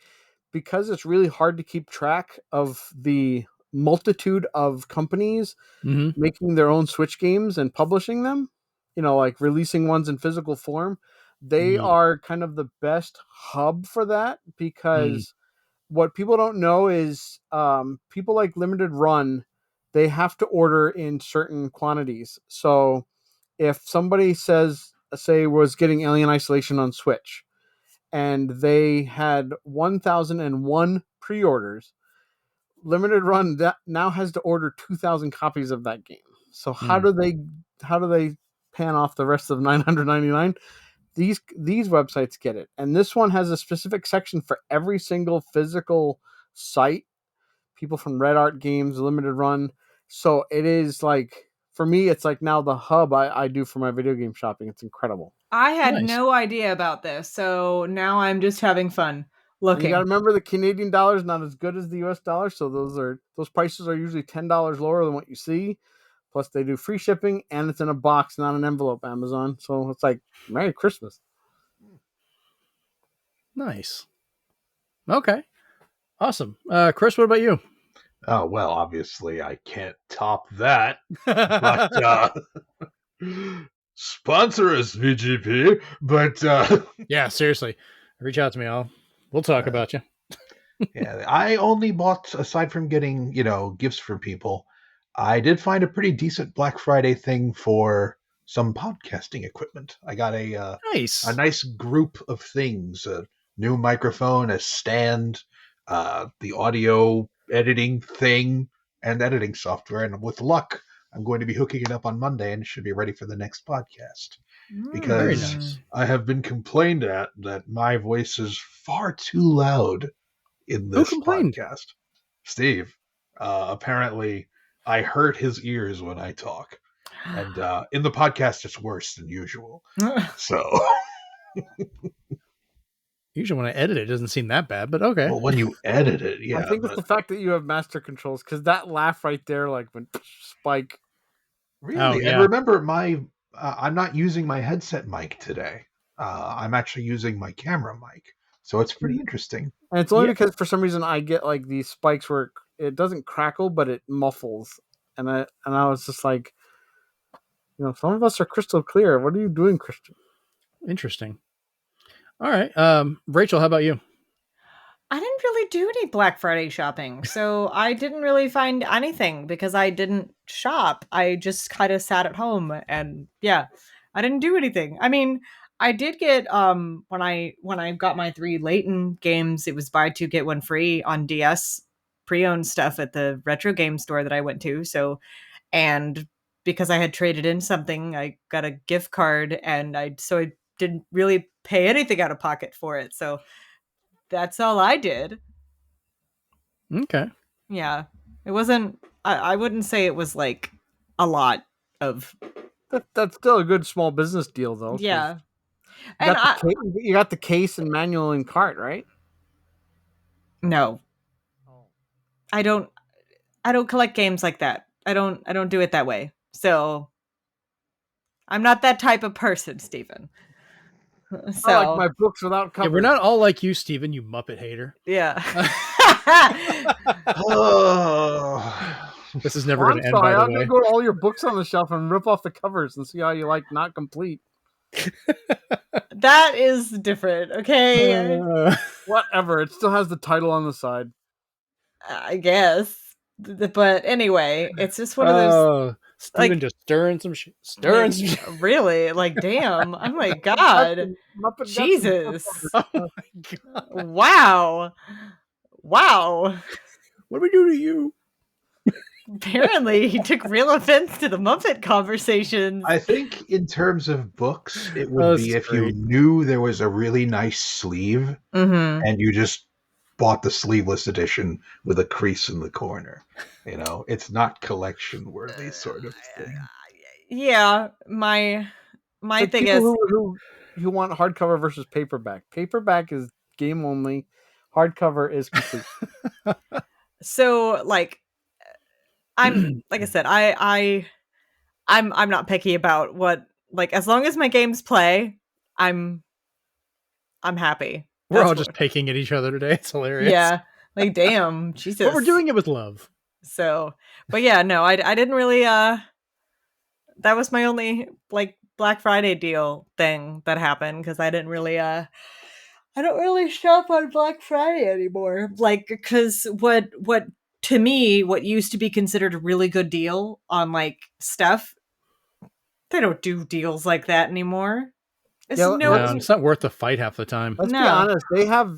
because it's really hard to keep track of the multitude of companies making their own Switch games and publishing them, like releasing ones in physical form, they are kind of the best hub for that because what people don't know is people like Limited Run, they have to order in certain quantities. So if somebody say was getting Alien Isolation on Switch and they had 1,001 pre-orders, Limited Run that now has to order 2,000 copies of that game. So how do they pan off the rest of 999? these websites get it, and this one has a specific section for every single physical site. People from Red Art Games, Limited Run. So it is like, for me, it's like now the hub I do for my video game shopping. It's incredible. I had Nice. no idea about this, so now I'm just having fun And looking. you got to remember the Canadian dollar is not as good as the US dollar, so those prices are usually $10 lower than what you see. Plus, they do free shipping, and it's in a box, not an envelope. Amazon, so it's like Merry Christmas. Nice. Okay. Awesome. Chris, what about you? Oh, well, obviously I can't top that. But sponsor us, VGP. But yeah, seriously, reach out to me. We'll talk about you. yeah, I only bought, aside from getting, gifts for people, I did find a pretty decent Black Friday thing for some podcasting equipment. I got a Nice. nice group of things: a new microphone, a stand, the audio editing thing, and editing software. And with luck, I'm going to be hooking it up on Monday, and it should be ready for the next podcast. Very Because nice. I have been complained at that my voice is far too loud in this complained? podcast. Steve. Apparently, I hurt his ears when I talk. And in the podcast, it's worse than usual. So, Usually when I edit it, it doesn't seem that bad, but okay. well, when you edit it, yeah. I think it's the fact that you have master controls, because that laugh right there, like when Spike. Really? Oh, yeah. And remember, I'm not using my headset mic today. I'm actually using my camera mic. So it's pretty interesting. And it's only Yeah. because for some reason I get like these spikes where it doesn't crackle, but it muffles. And I was just like, some of us are crystal clear. What are you doing, Christian? Interesting. All right. Rachel, how about you? I didn't really do any Black Friday shopping, so I didn't really find anything because I didn't shop. I just kind of sat at home, and yeah, I didn't do anything. I mean, I did get when I got my 3 Layton games, it was buy 2 get 1 free on DS pre-owned stuff at the retro game store that I went to. So, and because I had traded in something, I got a gift card, and I didn't really pay anything out of pocket for it. So that's all I did. Okay. Yeah. It wasn't, I wouldn't say it was like a lot of, That's still a good small business deal, though. 'cause yeah. You And you got the case and manual and cart, right? no, I don't collect games like that. I don't do it that way. So I'm not that type of person, Stephen. So I like my books without Yeah, covers. we're not all like you, Steven, you Muppet hater. yeah. Oh. This is never Well, going to I'm end, sorry. by the I'm way. gonna go to all your books on the shelf and rip off the covers and see how you like not complete. That is different, okay? Whatever. It still has the title on the side. I guess. But anyway, it's just one of those Oh, Steven like- just stirring some shit. Stirring some shit. really, like damn. Oh my god. Muppet got some Jesus. stuff on Oh my God. Wow. Wow. What do we do to you? Apparently, he took real offense to the Muppet conversations. I think in terms of books, it Oh, would this be is if great. you knew there was a really nice sleeve Mm-hmm. and you just bought the sleeveless edition with a crease in the corner. It's not collection worthy sort of thing. Yeah, my Like thing people is, who want hardcover versus paperback. Paperback is game only. Hardcover is complete. so like I'm like I said, I'm not picky about what, like, as long as my games play, I'm happy. We're That's all what- just picking at each other today. It's hilarious. yeah, like damn, Jesus. But we're doing it with love. So, but yeah, no, I didn't really, that was my only, like, Black Friday deal thing that happened, because I didn't really, I don't really shop on Black Friday anymore. Like, because what to me, what used to be considered a really good deal on, like, stuff, they don't do deals like that anymore. It's Yeah, no, No, it's not worth the fight half the time. Let's be No. honest.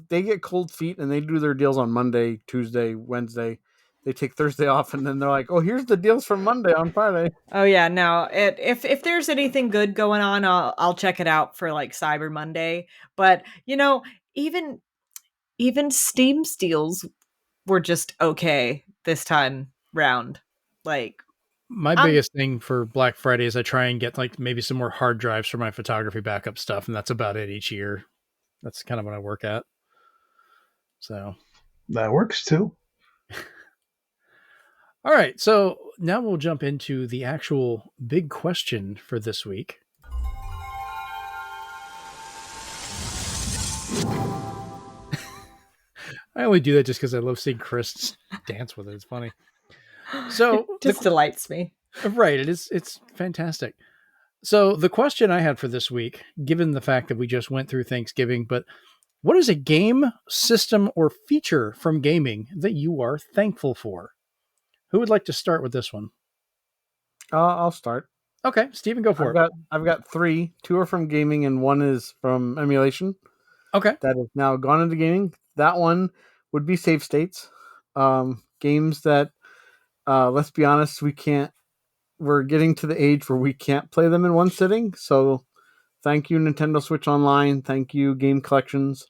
They get cold feet and they do their deals on Monday, Tuesday, Wednesday. they take Thursday off, and then they're like, "Oh, here's the deals from Monday on Friday." Oh yeah, no. If there's anything good going on, I'll check it out for like Cyber Monday. But even even Steam steals were just okay this time round. Like, My um, biggest thing for Black Friday is I try and get like maybe some more hard drives for my photography backup stuff, and that's about it each year. That's kind of what I work at. So, That works too. all right. So now we'll jump into the actual big question for this week. I only do that just because I love seeing Chris dance with it. It's funny. So it just delights me. right, it's fantastic. So the question I had for this week, given the fact that we just went through Thanksgiving, but what is a game, system, or feature from gaming that you are thankful for? Who would like to start with this one? I'll start. Okay, Steven, go for it. I've got 3. 2 are from gaming, and 1 is from emulation. Okay. That has now gone into gaming. That one would be save states. Games that, let's be honest, we're getting to the age where we can't play them in one sitting. So thank you, Nintendo Switch Online. Thank you, Game Collections,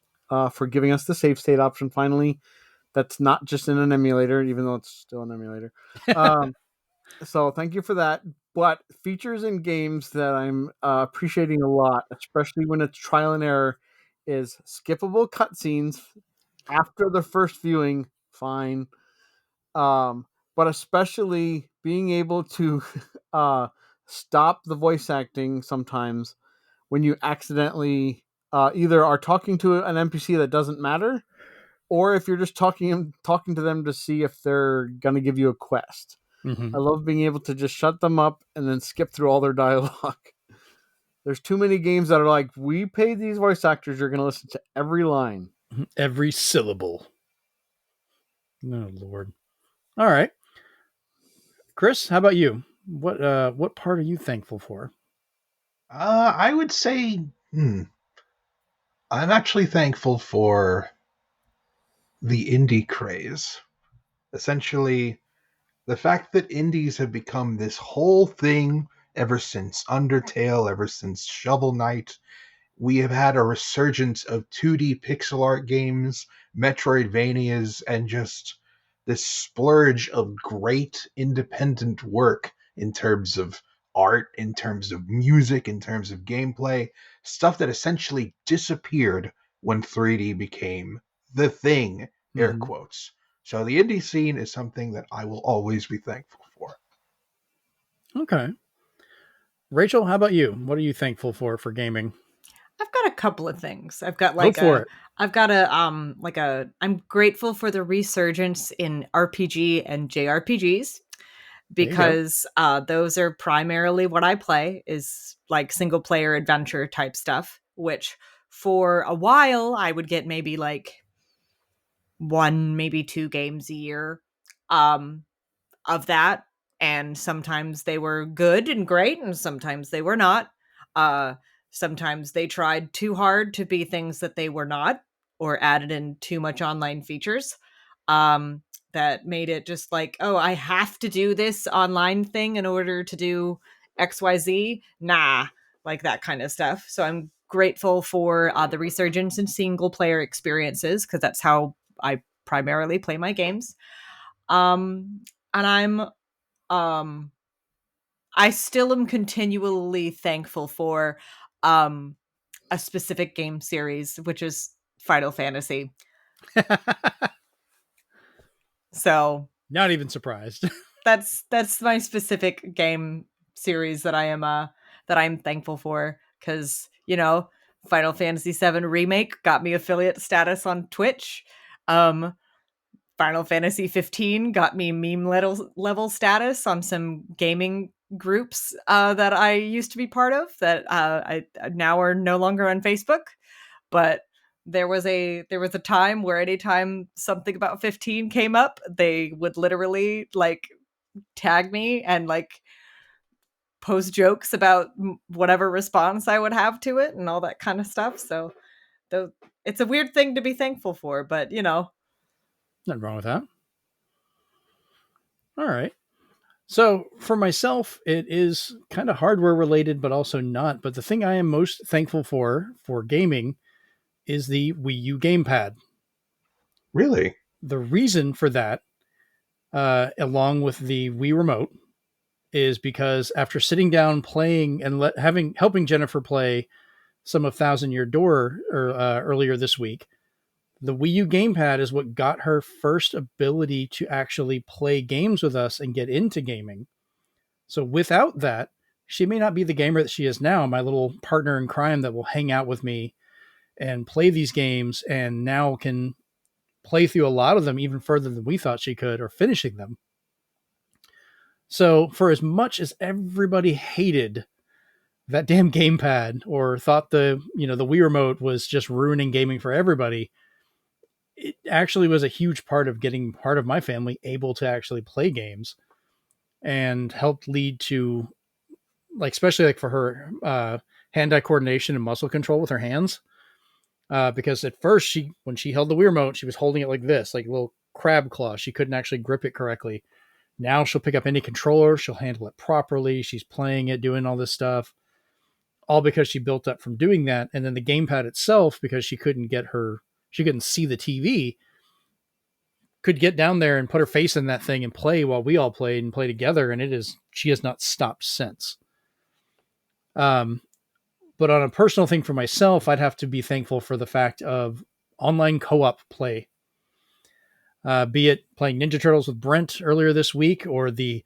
for giving us the save state option finally. That's not just in an emulator, even though it's still an emulator. So thank you for that. But features in games that I'm appreciating a lot, especially when it's trial and error, is skippable cutscenes after the first viewing. Fine, but especially being able to stop the voice acting sometimes when you accidentally either are talking to an NPC that doesn't matter, or if you're just talking to them to see if they're gonna give you a quest. Mm-hmm. I love being able to just shut them up and then skip through all their dialogue. There's too many games that are like, we paid these voice actors, you're going to listen to every line. Every syllable. Oh, Lord. All right. Chris, how about you? What part are you thankful for? I would say, I'm actually thankful for the indie craze. Essentially, the fact that indies have become this whole thing ever since Undertale, ever since Shovel Knight. We have had a resurgence of 2D pixel art games, Metroidvanias, and just this splurge of great independent work in terms of art, in terms of music, in terms of gameplay, stuff that essentially disappeared when 3D became the thing, air Mm-hmm. quotes. So the indie scene is something that I will always be thankful for. Okay. Rachel, how about you? What are you thankful for gaming? I've got a couple of things. I've got Go for it. I'm grateful for the resurgence in RPG and JRPGs There you go. because those are primarily what I play is like single player adventure type stuff, which for a while I would get maybe like 1, maybe 2 games a year um of that, and sometimes they were good and great and sometimes they were not. uh Sometimes they tried too hard to be things that they were not, or added in too much online features um that made it just like, oh, I have to do this online thing in order to do XYZ. Nah, like that kind of stuff. So I'm grateful for the resurgence in single player experiences, because that's how I primarily play my games. And um I still am continually thankful for um a specific game series, which is Final Fantasy. So Not even surprised. that's my specific game series that I'm thankful for, because Final Fantasy VII Remake got me affiliate status on Twitch. Final Fantasy 15 got me meme level status on some gaming groups that I used to be part of, that I now are no longer on Facebook. But there was a time where anytime something about 15 came up, they would literally like tag me and like post jokes about whatever response I would have to it and all that kind of stuff. So it's a weird thing to be thankful for, but Nothing wrong with that. All right. So for myself, it is kind of hardware related, but also not. But the thing I am most thankful for gaming is the Wii U gamepad. Really? The reason for that, along with the Wii remote, is because after sitting down playing and helping Jennifer play some of Thousand Year Door earlier this week, the Wii U gamepad is what got her first ability to actually play games with us and get into gaming. So without that, she may not be the gamer that she is now, my little partner in crime that will hang out with me and play these games and now can play through a lot of them even further than we thought she could or finishing them. So for as much as everybody hated that damn gamepad or thought the Wii remote was just ruining gaming for everybody, it actually was a huge part of getting part of my family able to actually play games and helped lead to, like, especially like for her hand-eye coordination and muscle control with her hands. Because at first when she held the Wii remote, she was holding it like this, like a little crab claw. She couldn't actually grip it correctly. Now she'll pick up any controller. She'll handle it properly. She's playing it, doing all this stuff, all because she built up from doing that. And then the gamepad itself, because she couldn't see the TV, could get down there and put her face in that thing and play while we all played and play together. And she has not stopped since. But on a personal thing for myself, I'd have to be thankful for the fact of online co-op play. Be it playing Ninja Turtles with Brent earlier this week or the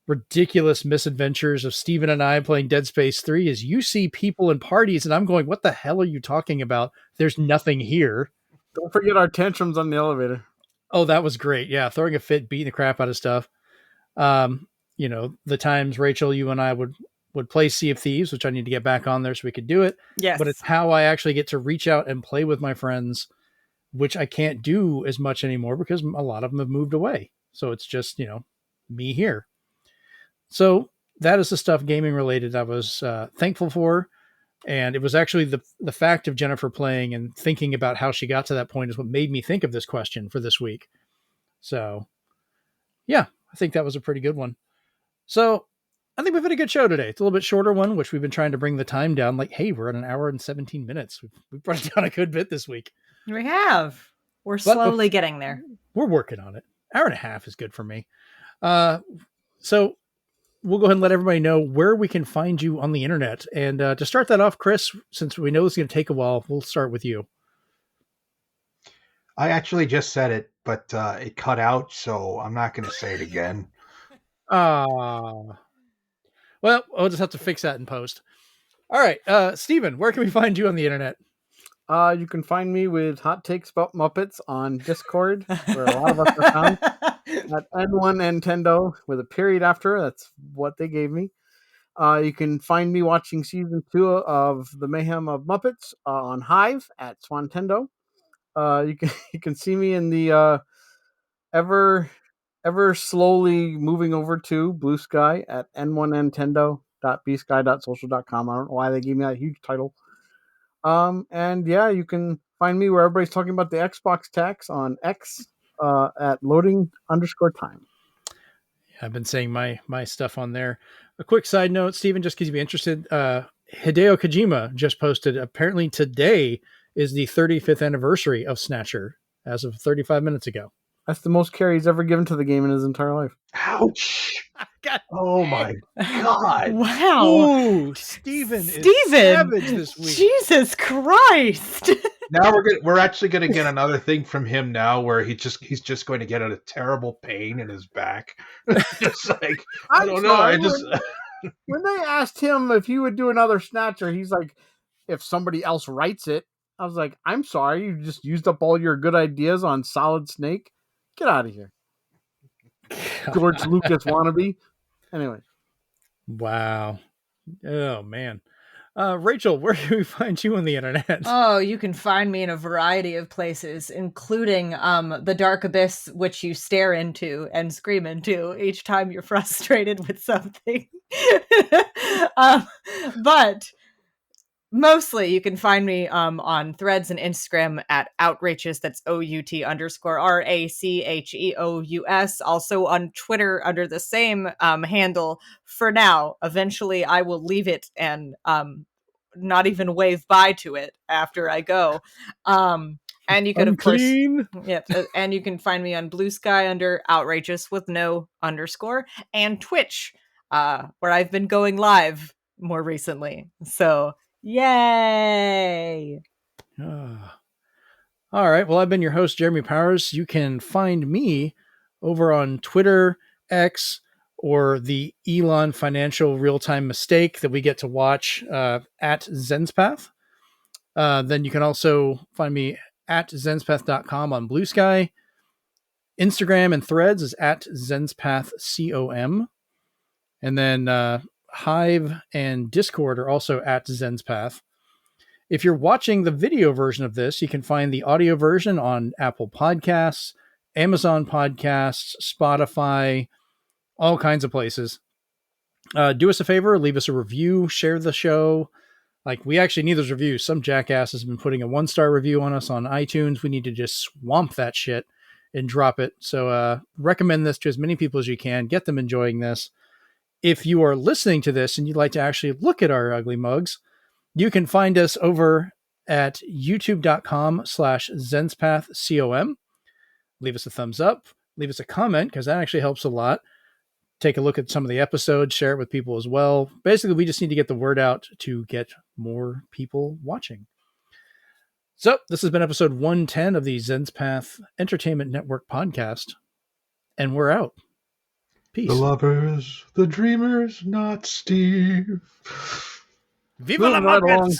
ridiculous misadventures of Steven and I playing Dead Space 3, is you see people in parties and I'm going, what the hell are you talking about? There's nothing here. Don't forget our tantrums on the elevator. Oh, that was great. Yeah, throwing a fit, beating the crap out of stuff. The times, Rachel, you and I would play Sea of Thieves, which I need to get back on there so we could do it. Yes. But it's how I actually get to reach out and play with my friends, which I can't do as much anymore because a lot of them have moved away. So it's just, me here. So that is the stuff gaming related I was thankful for. And it was actually the fact of Jennifer playing and thinking about how she got to that point is what made me think of this question for this week. So yeah, I think that was a pretty good one. So I think we've had a good show today. It's a little bit shorter one, which we've been trying to bring the time down. Like, hey, we're at an hour and 17 minutes. We've brought it down a good bit this week. We have. We're slowly getting there. We're working on it. Hour and a half is good for me. So we'll go ahead and let everybody know where we can find you on the internet. And to start that off, Chris, since we know it's going to take a while, we'll start with you. I actually just said it, but it cut out, so I'm not going to say it again. Well, I'll just have to fix that in post. All right, Steven, where can we find you on the internet? You can find me with hot takes about Muppets on Discord, where a lot of us are found. At N1 Nintendo with a period after. That's what they gave me. You can find me watching season 2 of the Mayhem of Muppets on Hive at Swantendo. You can see me in the ever slowly moving over to Blue Sky at n1nintendo.bsky.social.com. I don't know why they gave me that huge title. And yeah, you can find me where everybody's talking about the Xbox tax on X at loading_time. I've been saying my stuff on there. A quick side note, Steven, just because you'd be interested, Hideo Kojima just posted, apparently today is the 35th anniversary of Snatcher as of 35 minutes ago. That's the most care he's ever given to the game in his entire life. Ouch! God. Oh my God! Wow! Ooh, Steven is savage this week. Jesus Christ! Now we're actually going to get another thing from him now, where he's just going to get a terrible pain in his back. Just like I don't know. When they asked him if he would do another Snatcher, he's like, if somebody else writes it. I was like, I'm sorry, you just used up all your good ideas on Solid Snake. Get out of here. God. George Lucas wannabe. Anyway. Wow. Oh, man. Rachel, where can we find you on the internet? Oh, you can find me in a variety of places, including the dark abyss, which you stare into and scream into each time you're frustrated with something. But Mostly, you can find me on Threads and Instagram at Outrageous. That's OUT_RACHEOUS. Also on Twitter under the same handle for now. Eventually, I will leave it and not even wave bye to it after I go. And you could, of course, and you can find me on Blue Sky under Outrageous with no underscore, and Twitch, where I've been going live more recently. So. Yay! All right. Well, I've been your host, Jeremy Powers. You can find me over on Twitter, X, or the Elon Financial Real-Time Mistake that we get to watch at Zenspath. Then you can also find me at zenspath.com on Blue Sky. Instagram and Threads is at ZenspathCom. And then Hive and Discord are also at Zenspath. If you're watching the video version of this, you can find the audio version on Apple Podcasts, Amazon Podcasts, Spotify, all kinds of places. Do us a favor, leave us a review, share the show. Like, we actually need those reviews. Some jackass has been putting a 1-star review on us on iTunes. We need to just swamp that shit and drop it. So recommend this to as many people as you can. Get them enjoying this. If you are listening to this and you'd like to actually look at our ugly mugs, you can find us over at youtube.com/ZenspathCom. Leave us a thumbs up. Leave us a comment, because that actually helps a lot. Take a look at some of the episodes. Share it with people as well. Basically, we just need to get the word out to get more people watching. So this has been episode 110 of the Zenspath Entertainment Network podcast. And we're out. Peace. The lovers, the dreamers, not Steve. Viva la Muppets!